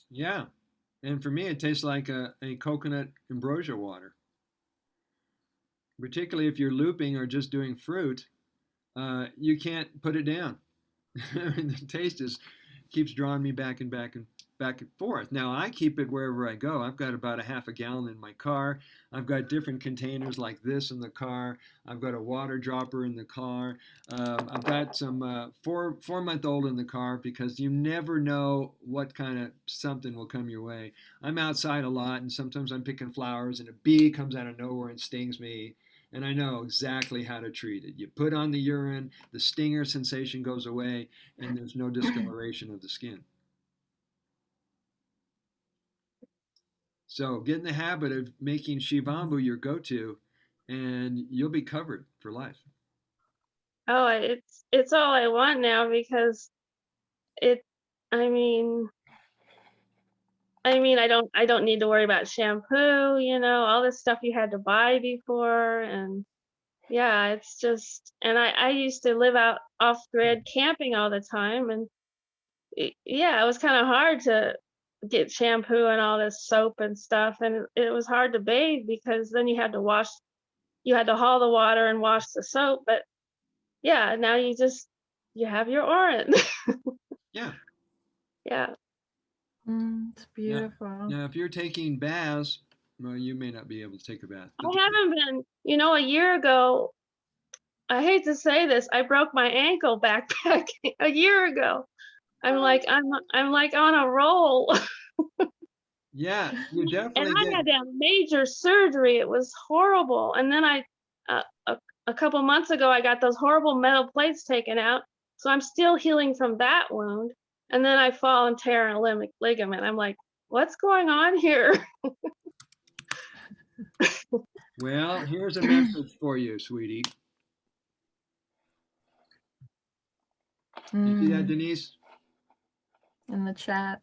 Yeah, and for me, it tastes like a coconut ambrosia water. Particularly if you're looping or just doing fruit, you can't put it down. The taste is keeps drawing me back and forth. Now I keep it wherever I go. I've got about a half a gallon in my car. I've got different containers like this in the car. I've got a water dropper in the car. I've got some 4-month old in the car because you never know what kind of something will come your way. I'm outside a lot, and sometimes I'm picking flowers, and a bee comes out of nowhere and stings me. And I know exactly how to treat it. You put on the urine, the stinger sensation goes away, and there's no discoloration of the skin. So get in the habit of making Shivambhu your go-to, and you'll be covered for life. Oh, it's all I want now because it. I mean, I don't need to worry about shampoo. All this stuff you had to buy before, and Yeah, it's just, and I used to live out off grid camping all the time, and yeah, it was kind of hard to get shampoo and all this soap and stuff, and it was hard to bathe because then you had to haul the water and wash the soap. But yeah, now you have your Orin. Yeah. Yeah. It's Now, beautiful. now, if you're taking baths, well, you may not be able to take a bath. But I haven't been, a year ago, I hate to say this, I broke my ankle backpacking a year ago. I'm like on a roll. yeah, you And definitely I get. had to have major surgery. It was horrible. And then uh, a couple months ago, I got those horrible metal plates taken out. So I'm still healing from that wound. And then I fall and tear a ligament. I'm like, what's going on here? Well, here's a message for you, sweetie. You see that, Mm, Denise? in the chat.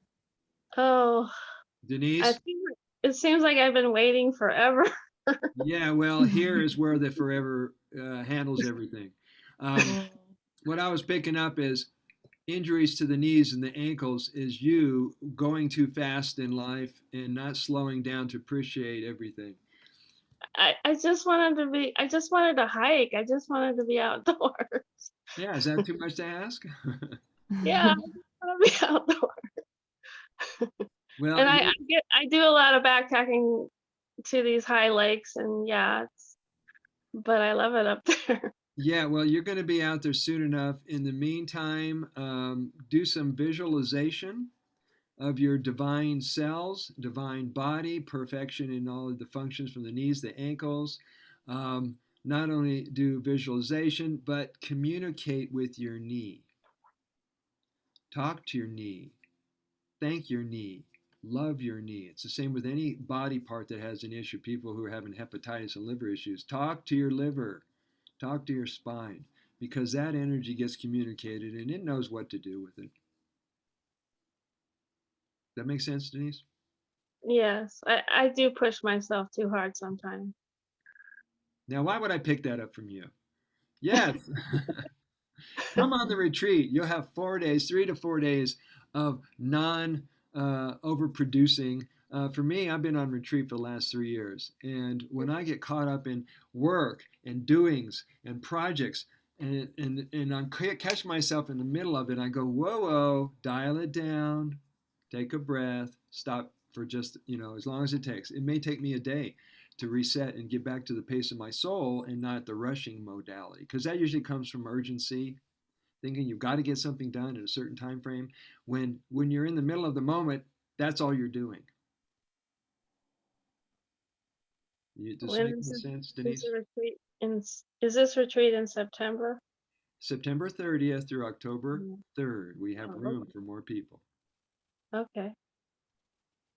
Oh, Denise? it seems like I've been waiting forever. Yeah, well, here is where the forever handles everything. Mm. What I was picking up is injuries to the knees and the ankles is you going too fast in life and not slowing down to appreciate everything. I just wanted to hike. I just wanted to be outdoors. Yeah, is that too much to ask? Yeah, I just want to be outdoors. Well, And I do a lot of backpacking to these high lakes, and yeah, but I love it up there. yeah, well, you're going to be out there soon enough. In the meantime, do some visualization of your divine cells, divine body, perfection in all of the functions from the knees, the ankles. Um, Not only do visualization, but communicate with your knee. Talk to your knee. Thank your knee. Love your knee. It's the same with any body part that has an issue. People who are having hepatitis and liver issues, talk to your liver. Talk to your spine because that energy gets communicated and it knows what to do with it. That makes sense, Denise? Yes, I do push myself too hard sometimes. Now, why would I pick that up from you? Yes. Come on the retreat. You'll have 4 days, 3 to 4 days of non overproducing. For me, I've been on retreat for the last 3 years. And when I get caught up in work and doings and projects, and I catch myself in the middle of it, I go, whoa, whoa, dial it down, take a breath, stop for just, as long as it takes. It may take me a day to reset and get back to the pace of my soul and not the rushing modality because that usually comes from urgency, thinking you've got to get something done in a certain time frame. When you're in the middle of the moment, that's all you're doing. Does this When make is any it? sense, Is Denise? the retreat is this retreat in September? September 30th through October Mm. 3rd, we have Oh, room for more people. okay.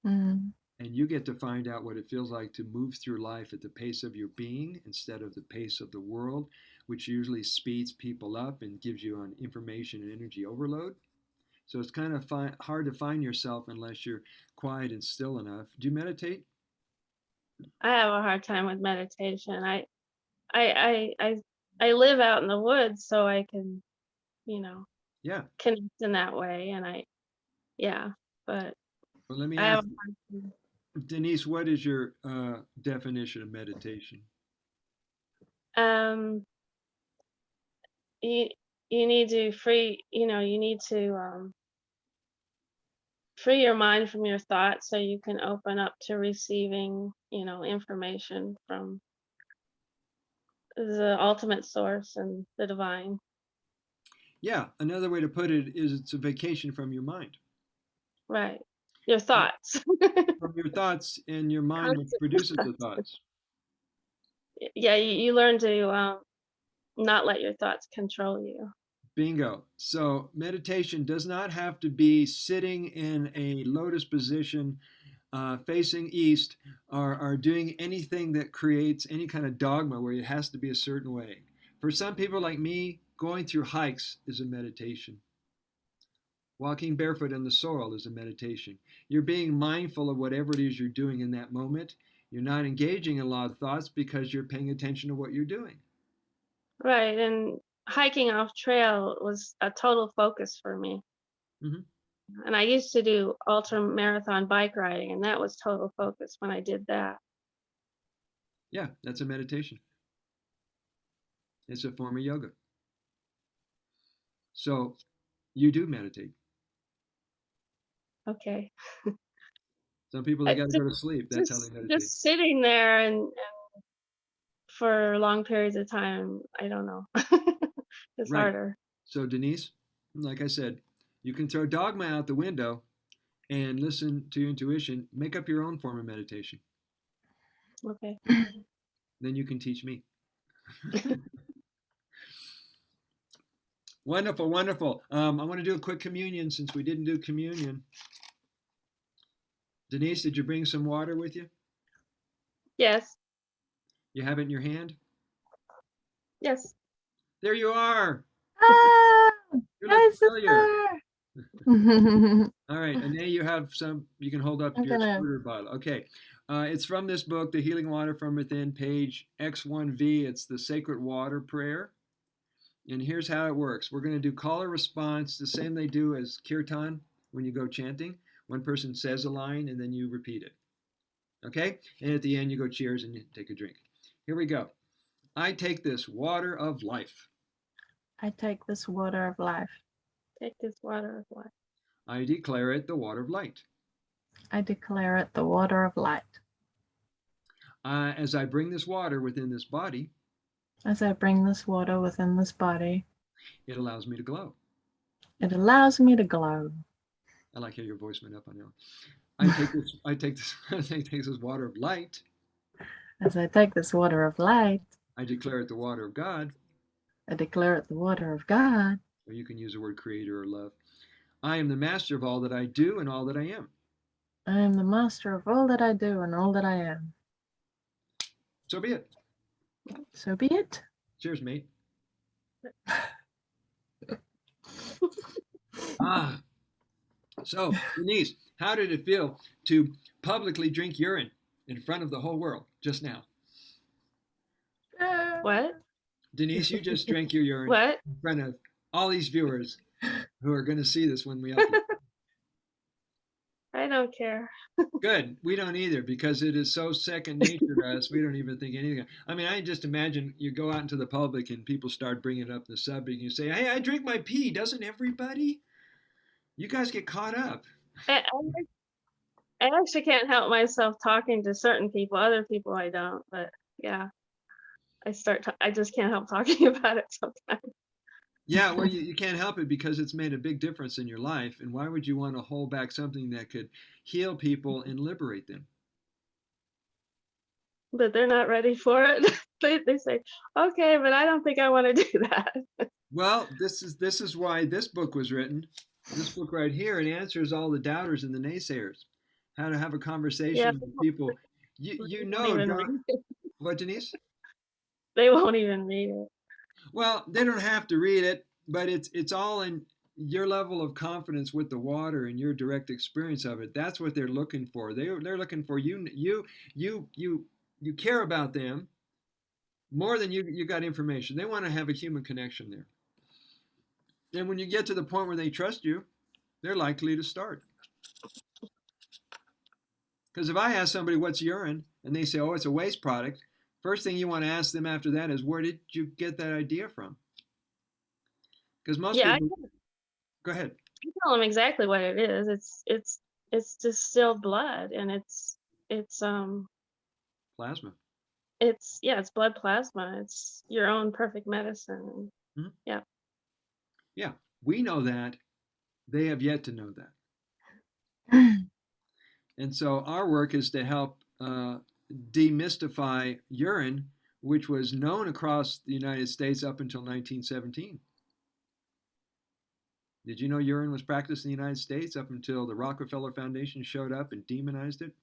Mm. And you get to find out what it feels like to move through life at the pace of your being instead of the pace of the world, which usually speeds people up and gives you an information and energy overload. So it's kind of hard to find yourself unless you're quiet and still enough. Do you meditate? I have a hard time with meditation. I I I live out in the woods, so I can, you know, Yeah. connect in that way. And yeah, but Well, let me I have ask a hard time. Denise, what is your definition of meditation? Um, you you need to you need to free your mind from your thoughts so you can open up to receiving, information from the ultimate source and the divine. Yeah, another way to put it is it's a vacation from your mind, Right. Your thoughts. from your thoughts and your mind, which Constant produces the thoughts. thoughts. Yeah, you learn to not let your thoughts control you. Bingo. So meditation does not have to be sitting in a lotus position, facing east, or doing anything that creates any kind of dogma where it has to be a certain way. For some people like me, going through hikes is a meditation. Walking barefoot in the soil is a meditation. You're being mindful of whatever it is you're doing in that moment. You're not engaging in a lot of thoughts because you're paying attention to what you're doing. Right. And hiking off trail was a total focus for me. Hmm. And I used to do ultra marathon bike riding, and that was total focus when I did that. Yeah, that's a meditation. It's a form of yoga. So you do meditate. Okay. Some people, they I got to go to sleep. That's how they meditate. just sitting there and for long periods of time, I don't know. It's Right. harder. So Denise, like I said, you can throw dogma out the window and listen to your intuition. Make up your own form of meditation. Okay. Then you can teach me. Wonderful, wonderful. I want to do a quick communion since we didn't do communion. Denise, did you bring some water with you? Yes. You have it in your hand? Yes. There you are. Ah, You hi, look familiar. sister. All right, and now you have some, you can hold up I'm your gonna. squirter bottle. Okay. It's from this book, The Healing Water from Within, page X1V. It's the Sacred Water Prayer. And here's how it works. We're going to do call or response, the same they do as kirtan when you go chanting. One person says a line and then you repeat it. Okay? And at the end, you go cheers and you take a drink. Here we go. I take this water of life. I take this water of life. Take this water of life. I declare it the water of light. I declare it the water of light. As I bring this water within this body, As I bring this water within this body, it allows me to glow. it allows me to glow. I like how your voice went up on that. I take this water of light. As I take this water of light, I declare it the water of God, I declare it the water of God. or you can use the word creator or love. I am the master of all that I do and all that I am. I am the master of all that I do and all that I am. So be it. So be it. Cheers, mate. Ah, so Denise, how did it feel to publicly drink urine in front of the whole world just now? What? Denise, you just drank your urine What? in front of all these viewers who are going to see this when we upload. I don't care. Good. We don't either because it is so second nature to us. We don't even think anything. I mean, I just imagine you go out into the public and people start bringing up the subject. And you say, "Hey, I drink my pee." Doesn't everybody? You guys get caught up. I actually can't help myself talking to certain people. Other people I don't. But yeah, I just can't help talking about it sometimes. Yeah, well, you can't help it because it's made a big difference in your life. And why would you want to hold back something that could heal people and liberate them? But they're not ready for it. They say, okay, but I don't think I want to do that. Well, this is why this book was written. This book right here, it answers all the doubters and the naysayers. How to have a Yeah, conversation with people. You they won't know, even John. read it. What, Denise? They won't even read it. Well, they don't have to read it, but it's all in your level of confidence with the water and your direct experience of it. That's what they're looking for. They're looking for you care about them more than you got information. They want to have a human connection there. And when you get to the point where they trust you, they're likely to start. Because if I ask somebody what's urine and they say, "Oh, it's a waste product," first thing you want to ask them after that is, "Where did you get that idea from?" Because most Yeah, people, go ahead. I tell them exactly what it is. It's distilled blood, and Plasma. it's blood plasma. It's your own perfect medicine. Mhm. Yeah. Yeah, we know that. They have yet to know that. And so our work is to help demystify urine, which was known across the United States up until 1917. Did you know urine was practiced in the United States up until the Rockefeller Foundation showed up and demonized it?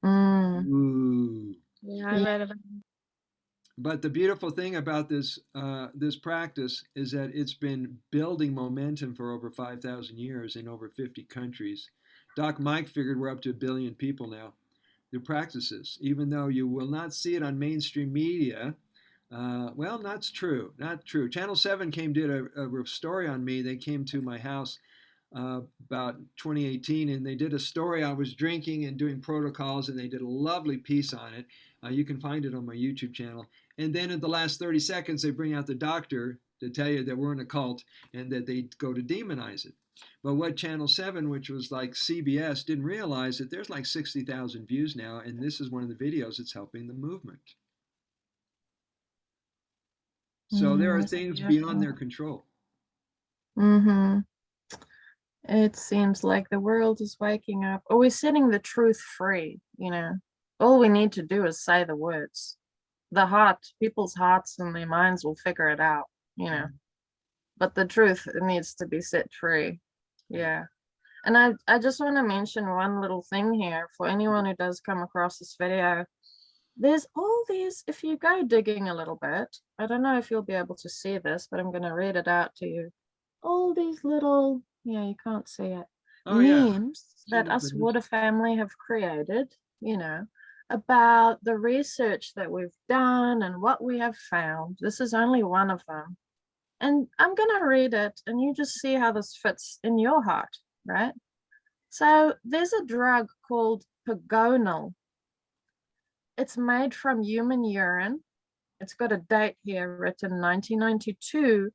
Mm, Ooh. Yeah, I yeah. read about it. But the beautiful thing about this practice is that it's been building momentum for over 5,000 years in over 50 countries. Doc Mike figured we're up to 1 billion people now who practice this, even though you will not see it on mainstream media. Well, that's true. Not true. Channel 7 did a story on me. They came to my house about 2018, and they did a story. I was drinking and doing protocols, and they did a lovely piece on it. You can find it on my YouTube channel. And then in the last 30 seconds, they bring out the doctor to tell you that we're in a cult and that they go to demonize it. But what Channel 7, which was like CBS, didn't realize that there's like 60,000 views now, and this is one of the videos that's helping the movement. So there are That's things beyond beautiful. their control. Mm-hmm. It seems like the world is waking up. Or we're setting the truth free, you know. All we need to do is say the words. The heart, people's hearts and their minds will figure it out, you know. But the truth needs to be set free. Yeah. And I just want to mention one little thing here for anyone who does come across this video. There's all these, if you go digging a little bit, I don't know if you'll be able to see this, but I'm going to read it out to you. All these little, yeah, you can't see it, Oh yeah, memes that us water family have created, you know, about the research that we've done and what we have found. This is only one of them. And I'm going to read it and you just see how this fits in your heart, right? So there's a drug called Pagonal. It's made from human urine. It's got a date here written 1992.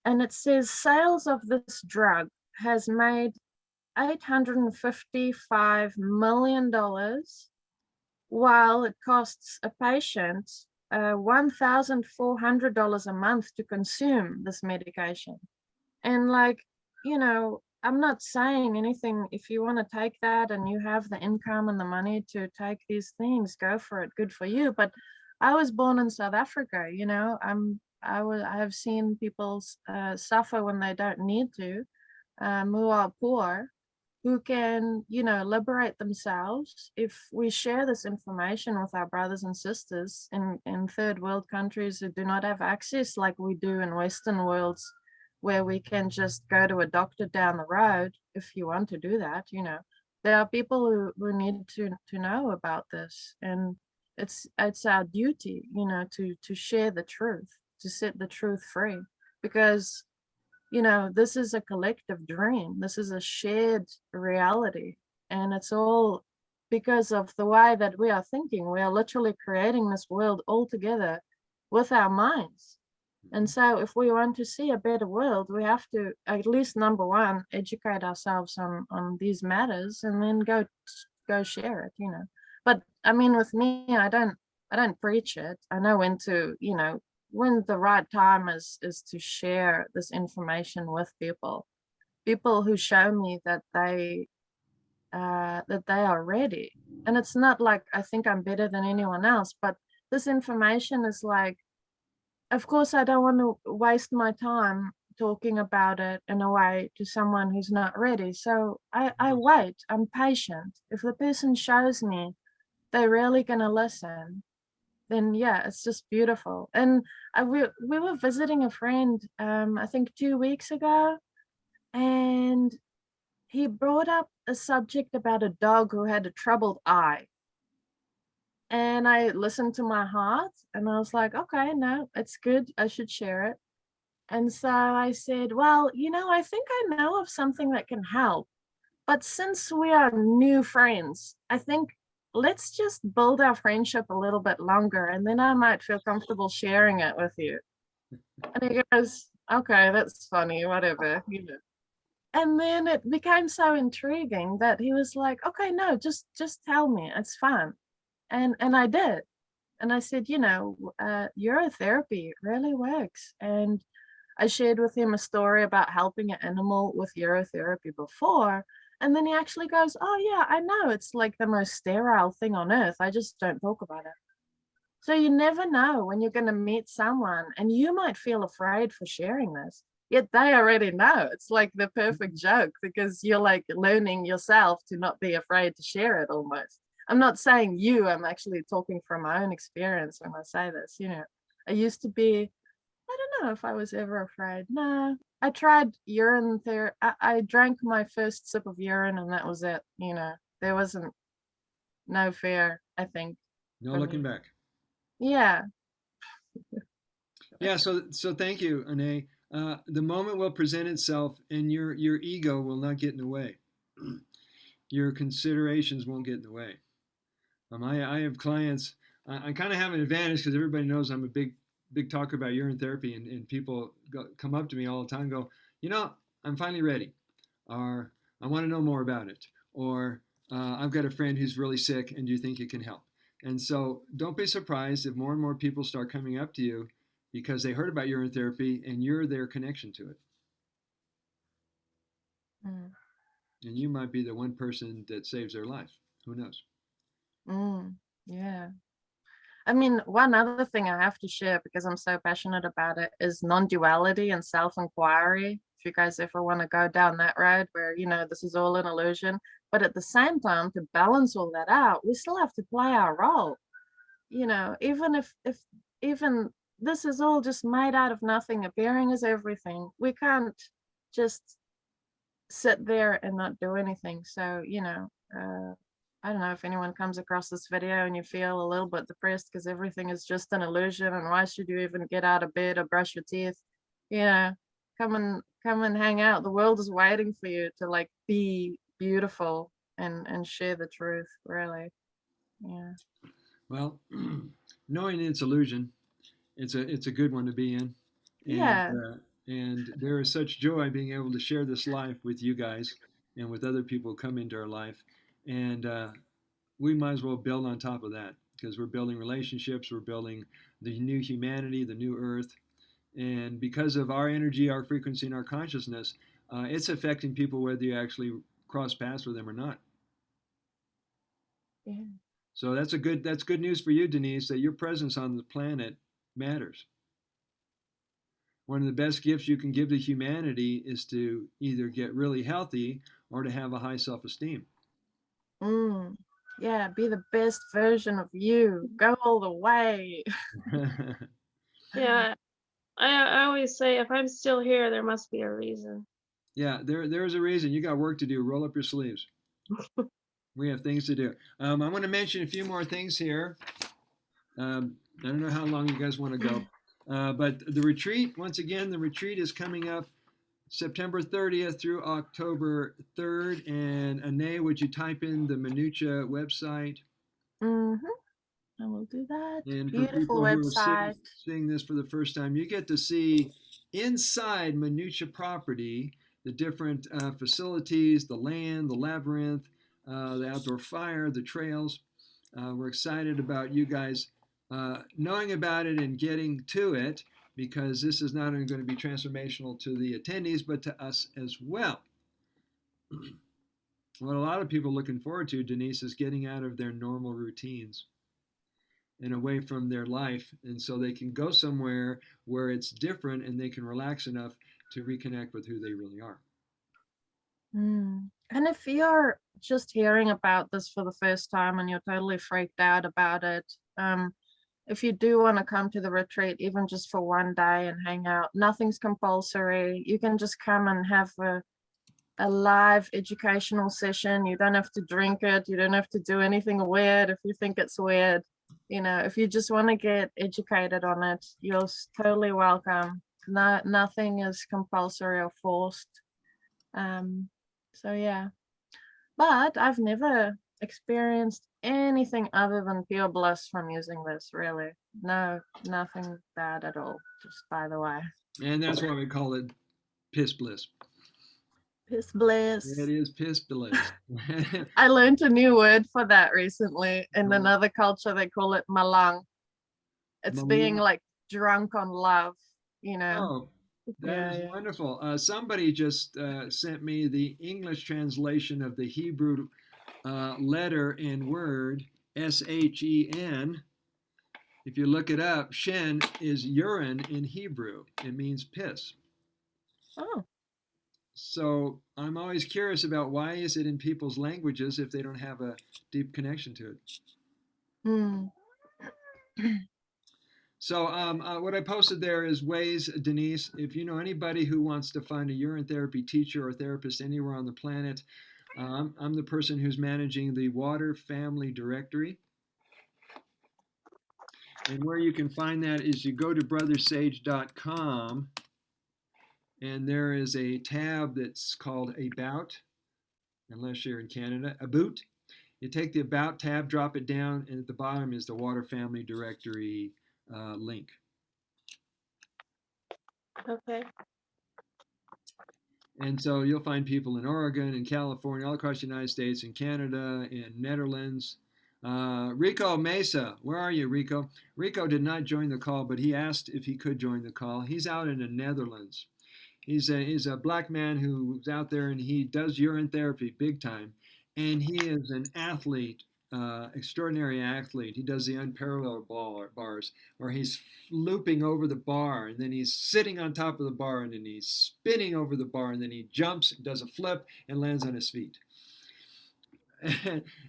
And it says sales of this drug has made $855 million, while it costs a patient $1,400 a month to consume this medication. And like, you know, I'm not saying anything. If you want to take that and you have the income and the money to take these things, go for it. Good for you. But I was born in South Africa, you know, I have seen people suffer when they don't need to, who are poor, who can, you know, liberate themselves. If we share this information with our brothers and sisters in third world countries who do not have access like we do in Western worlds, where we can just go to a doctor down the road, if you want to do that, you know, there are people who need to know about this. And it's our duty, you know, to share the truth, to set the truth free, because you know, this is a collective dream. This is a shared reality. And it's all because of the way that we are thinking. We are literally creating this world all together with our minds. And so if we want to see a better world, we have to, at least number one, educate ourselves on these matters and then go share it, you know. But I mean, with me, I don't preach it. I know when to, you know, when the right time is to share this information with people who show me that they are ready. And it's not like I think I'm better than anyone else, but this information is like, of course I don't want to waste my time talking about it in a way to someone who's not ready. So I wait, I'm patient. If the person shows me they're really gonna listen, then yeah, it's just beautiful. And we were visiting a friend, I think 2 weeks ago, and he brought up a subject about a dog who had a troubled eye. And I listened to my heart and I was like, okay, no, it's good. I should share it. And so I said, well, you know, I think I know of something that can help. But since we are new friends, I think let's just build our friendship a little bit longer and then I might feel comfortable sharing it with you. And he goes, okay, that's funny, whatever, you know. And then it became so intriguing that he was like, okay, no, just tell me, it's fun. And I did. And I said, you know, urotherapy really works. And I shared with him a story about helping an animal with urotherapy before. And then he actually goes, oh, yeah, I know. It's like the most sterile thing on earth. I just don't talk about it. So you never know when you're going to meet someone and you might feel afraid for sharing this. Yet they already know. It's like the perfect joke because you're like learning yourself to not be afraid to share it almost. I'm not saying you, I'm actually talking from my own experience when I say this. You know, I used to be, I don't know if I was ever afraid. No, I tried urine therapy. I drank my first sip of urine and that was it. You know, there wasn't no fear, I think. No looking back. Yeah. Yeah, so thank you, Ane. The moment will present itself, and your ego will not get in the way. Your considerations won't get in the way. I have clients. I kind of have an advantage because everybody knows I'm a big talker about urine therapy, and people come up to me all the time, and go, I'm finally ready, or I want to know more about it, or I've got a friend who's really sick, and do you think it can help? And so don't be surprised if more and more people start coming up to you because they heard about urine therapy and you're their connection to it. Mm. And you might be the one person that saves their life. Who knows? Yeah. I mean, one other thing I have to share because I'm so passionate about it is non-duality and self-inquiry. If you guys ever want to go down that road where, this is all an illusion, but at the same time, to balance all that out, we still have to play our role. Even if even this is all just made out of nothing, appearing as everything, we can't just sit there and not do anything. So, I don't know if anyone comes across this video and you feel a little bit depressed because everything is just an illusion and why should you even get out of bed or brush your teeth? Come and hang out. The world is waiting for you to like be beautiful and share the truth, really. Yeah. Well, knowing it's illusion, it's a good one to be in, and Yeah. and there is such joy being able to share this life with you guys and with other people who come into our life, and we might as well build on top of that because we're building relationships, we're building the new humanity, the new earth, and because of our energy, our frequency, and our consciousness, it's affecting people whether you actually cross paths with them or not. Yeah. So that's good news for you, Denise, that your presence on the planet matters. One of the best gifts you can give to humanity is to either get really healthy or to have a high self-esteem. Yeah, be the best version of you. Go all the way. Yeah, I always say if I'm still here, there must be a reason. Yeah, there's a reason. You got work to do. Roll up your sleeves. We have things to do. I want to mention a few more things here. I don't know how long you guys want to go, but the retreat, once again, the retreat is coming up September 30th through October 3rd. And Ane, would you type in the Minutia website? I will do that. And for Beautiful people who are website. seeing this for the first time, you get to see inside Minutia property the different facilities, the land, the labyrinth, the outdoor fire, the trails. We're excited about you guys knowing about it and getting to it because this is not only going to be transformational to the attendees, but to us as well. What a lot of people are looking forward to, Denise, is getting out of their normal routines and away from their life. And so they can go somewhere where it's different and they can relax enough to reconnect with who they really are. And if you're just hearing about this for the first time and you're totally freaked out about it, if you do want to come to the retreat, even just for one day and hang out, nothing's compulsory. You can just come and have a live educational session. You don't have to drink it. You don't have to do anything weird if you think it's weird. If you just want to get educated on it, you're totally welcome. Nothing is compulsory or forced. So yeah, but I've never experienced anything other than pure bliss from using this, really. No, nothing bad at all, just by the way. And that's why we call it piss bliss. Piss bliss. It is piss bliss. I learned a new word for that recently. In another culture, they call it malang. It's being like drunk on love, Oh, that is wonderful. Somebody just sent me the English translation of the Hebrew letter and word Shen. If you look it up, Shen is urine in Hebrew. It means piss. Oh. So I'm always curious about why is it in people's languages if they don't have a deep connection to it. So what I posted there is ways, Denise, if you know anybody who wants to find a urine therapy teacher or therapist anywhere on the planet, I'm the person who's managing the Water Family Directory. And where you can find that is you go to brothersage.com, and there is a tab that's called About, unless you're in Canada, About. You take the About tab, drop it down, and at the bottom is the Water Family Directory link. Okay. And so you'll find people in Oregon and California, all across the United States, and Canada, and Netherlands. Rico Mesa, where are you, Rico? Rico did not join the call, but he asked if he could join the call. He's out in the Netherlands. He's a black man who's out there, and he does urine therapy big time. And he is an athlete, extraordinary athlete. He does the unparalleled bars, where he's looping over the bar, and then he's sitting on top of the bar, and then he's spinning over the bar, and then he jumps, does a flip, and lands on his feet.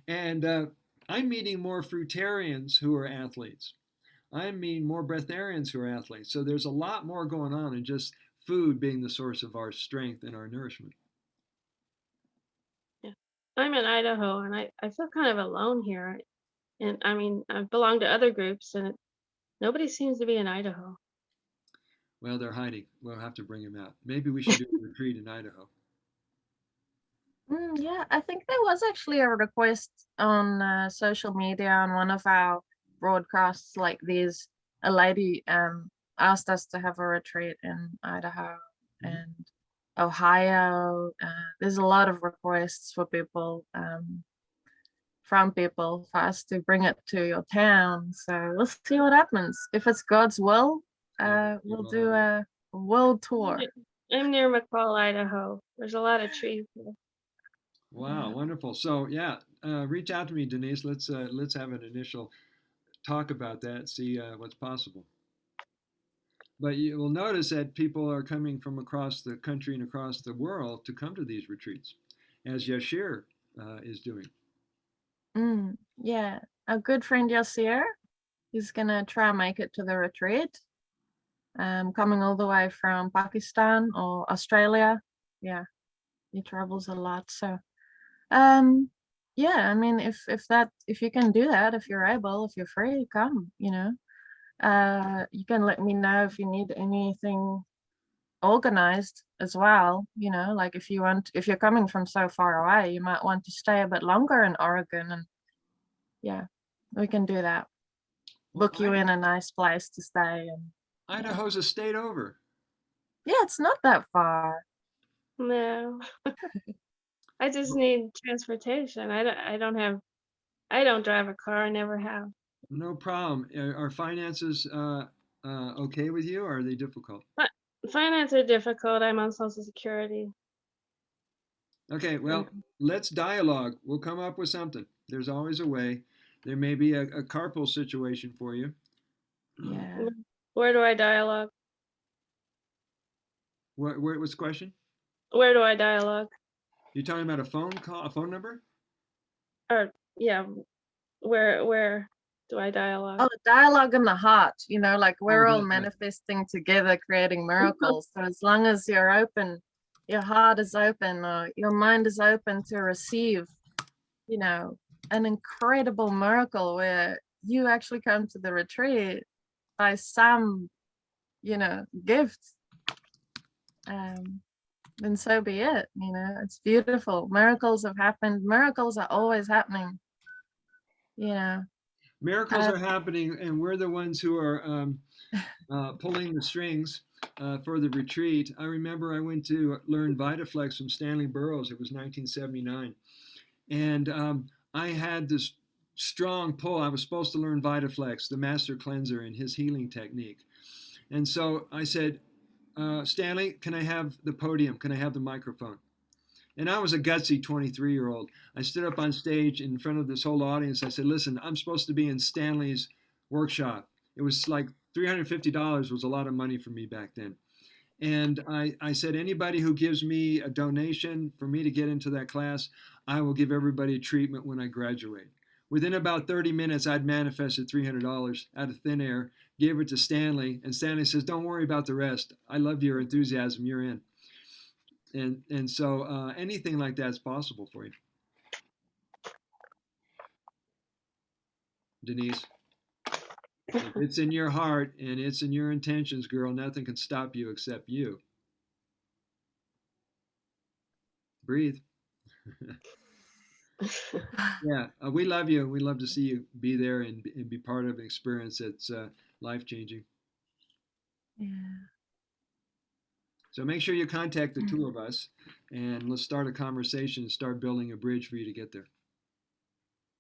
And I'm meeting more fruitarians who are athletes. I'm meeting more breatharians who are athletes. So there's a lot more going on than just food being the source of our strength and our nourishment. Yeah. I'm in Idaho and I feel kind of alone here. And I mean, I belong to other groups and nobody seems to be in Idaho. Well, they're hiding. We'll have to bring them out. Maybe we should do a retreat in Idaho. Yeah, I think there was actually a request on social media on one of our broadcasts like these. A lady asked us to have a retreat in Idaho and Ohio. There's a lot of requests for people from people for us to bring it to your town. So we'll see what happens. If it's God's will, we'll do a world tour. I'm near McCall, Idaho. There's a lot of trees here. Wow, wonderful. So yeah, reach out to me, Denise. Let's have an initial talk about that. See what's possible. But you will notice that people are coming from across the country and across the world to come to these retreats, as Yashir is doing. Yeah, a good friend Yasir is gonna try and make it to the retreat. Coming all the way from Pakistan or Australia. Yeah, he travels a lot. So yeah, I mean if you can do that, if you're able, if you're free, come, you know. You can let me know if you need anything organized as well, you know, like if you're coming from so far away, you might want to stay a bit longer in Oregon, and yeah, we can do that. Well, Book you in a nice place to stay. And Idaho's a state over. yeah, it's not that far. No. I just need transportation. I don't drive a car. I never have. No problem. Are finances okay with you, or are they difficult? But finance are difficult. I'm on Social Security. Okay, well, let's dialogue. We'll come up with something. There's always a way. There may be a carpool situation for you. Yeah. Where do I dialogue? What's the question? Where do I dialogue? You talking about a phone call, a phone number? Or yeah, where do I dialogue? Oh, dialogue in the heart, you know, like we're all that. manifesting together, creating miracles. So as long as you're open, your heart is open, or your mind is open to receive, you know, an incredible miracle where you actually come to the retreat by some, you know, gift. Then so be it, you know, it's beautiful. Miracles have happened. Miracles are always happening, you know. Miracles are happening, and we're the ones who are pulling the strings for the retreat. I remember I went to learn Vitaflex from Stanley Burroughs. It was 1979. And I had this strong pull. I was supposed to learn Vitaflex, the master cleanser, and his healing technique. And so I said, Stanley, can I have the podium? Can I have the microphone? And I was a gutsy 23-year-old. I stood up on stage in front of this whole audience. I said, listen, I'm supposed to be in Stanley's workshop. It was like $350 was a lot of money for me back then. And I said, anybody who gives me a donation for me to get into that class, I will give everybody a treatment when I graduate. Within about 30 minutes, I'd manifested $300 out of thin air, gave it to Stanley, and Stanley says, don't worry about the rest. I love your enthusiasm. You're in. And so anything like that is possible for you. Denise? If it's in your heart and it's in your intentions, girl, nothing can stop you except you. Breathe. Yeah, we love you. We love to see you be there and be part of an experience that's life changing. Yeah. So make sure you contact the two of us, and let's start a conversation and start building a bridge for you to get there.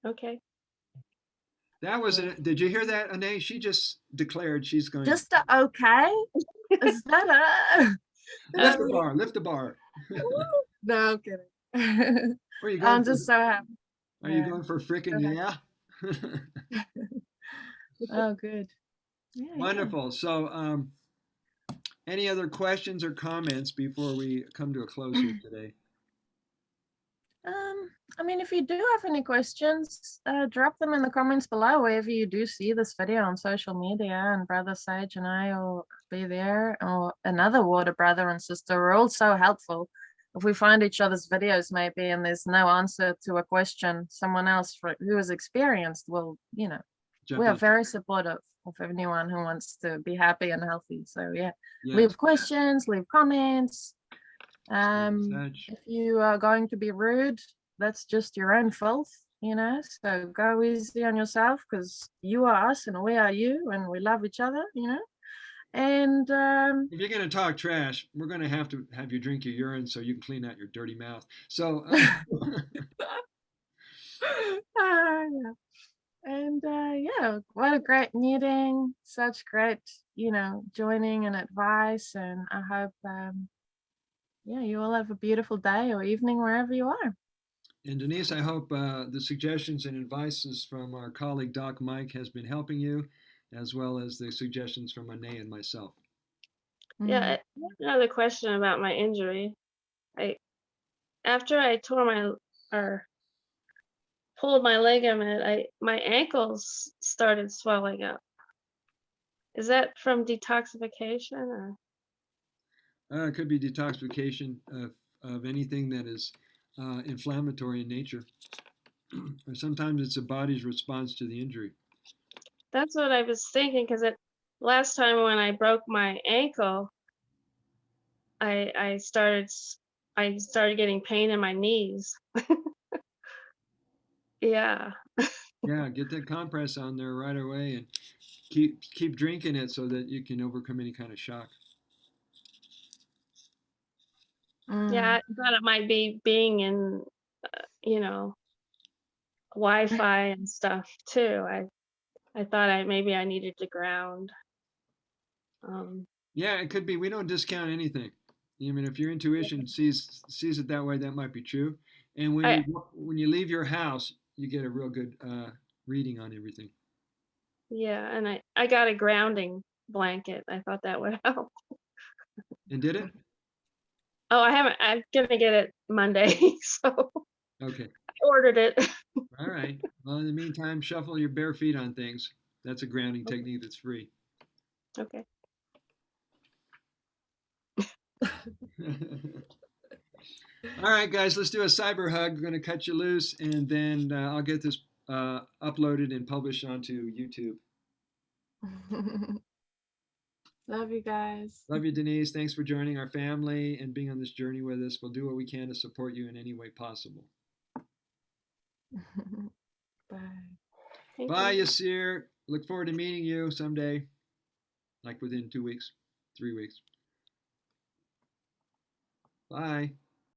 Okay. That was it. Did you hear that, Ane? She just declared she's going. Just a okay? Is that a Lift the bar. Lift the bar. no, I'm kidding. Where are you going? I'm just so happy. Are you Yeah. going for frickin' Okay. yeah? Oh, good. Yeah, Wonderful. So, any other questions or comments before we come to a close here today? I mean, if you do have any questions, drop them in the comments below wherever you do see this video on social media, and Brother Sage and I will be there, or another water brother and sister. We're all so helpful. If we find each other's videos maybe and there's no answer to a question, someone else who is experienced will, Jump we are in. very supportive of anyone who wants to be happy and healthy. So yeah, Yes. leave questions, leave comments. Such. If you are going to be rude, that's just your own fault, so go easy on yourself, because you are us and we are you and we love each other, and If you're going to talk trash, we're going to have you drink your urine so you can clean out your dirty mouth. So, yeah. And yeah, what a great meeting, such great, joining and advice, and I hope yeah, you all have a beautiful day or evening wherever you are. and Denise, I hope the suggestions and advices from our colleague Doc Mike has been helping you, as well as the suggestions from Ane and myself. Yeah, I have another question about my injury. After I pulled my ligament, my ankles started swelling up. Is that from detoxification or? It could be detoxification of anything that is inflammatory in nature. Or sometimes it's the body's response to the injury. That's what I was thinking, because last time when I broke my ankle, I started getting pain in my knees. Yeah. Yeah, get that compress on there right away and keep drinking it so that you can overcome any kind of shock. Yeah, I thought it might be being in, Wi-Fi and stuff too. I thought maybe I needed to ground. Yeah, it could be. We don't discount anything. I mean, if your intuition sees it that way, that might be true. And when you leave your house, you get a real good reading on everything. Yeah, and I got a grounding blanket. I thought that would help. And did it? Oh, I haven't. I'm gonna get it Monday, so Okay. I ordered it. All right. Well, in the meantime, shuffle your bare feet on things. That's a grounding technique that's free. Okay. All right, guys, let's do a cyber hug. We're going to cut you loose, and then I'll get this uploaded and published onto YouTube. Love you guys. Love you, Denise. Thanks for joining our family and being on this journey with us. We'll do what we can to support you in any way possible. Bye. Bye, Yasir. Look forward to meeting you someday, like within 2 weeks, 3 weeks. Bye.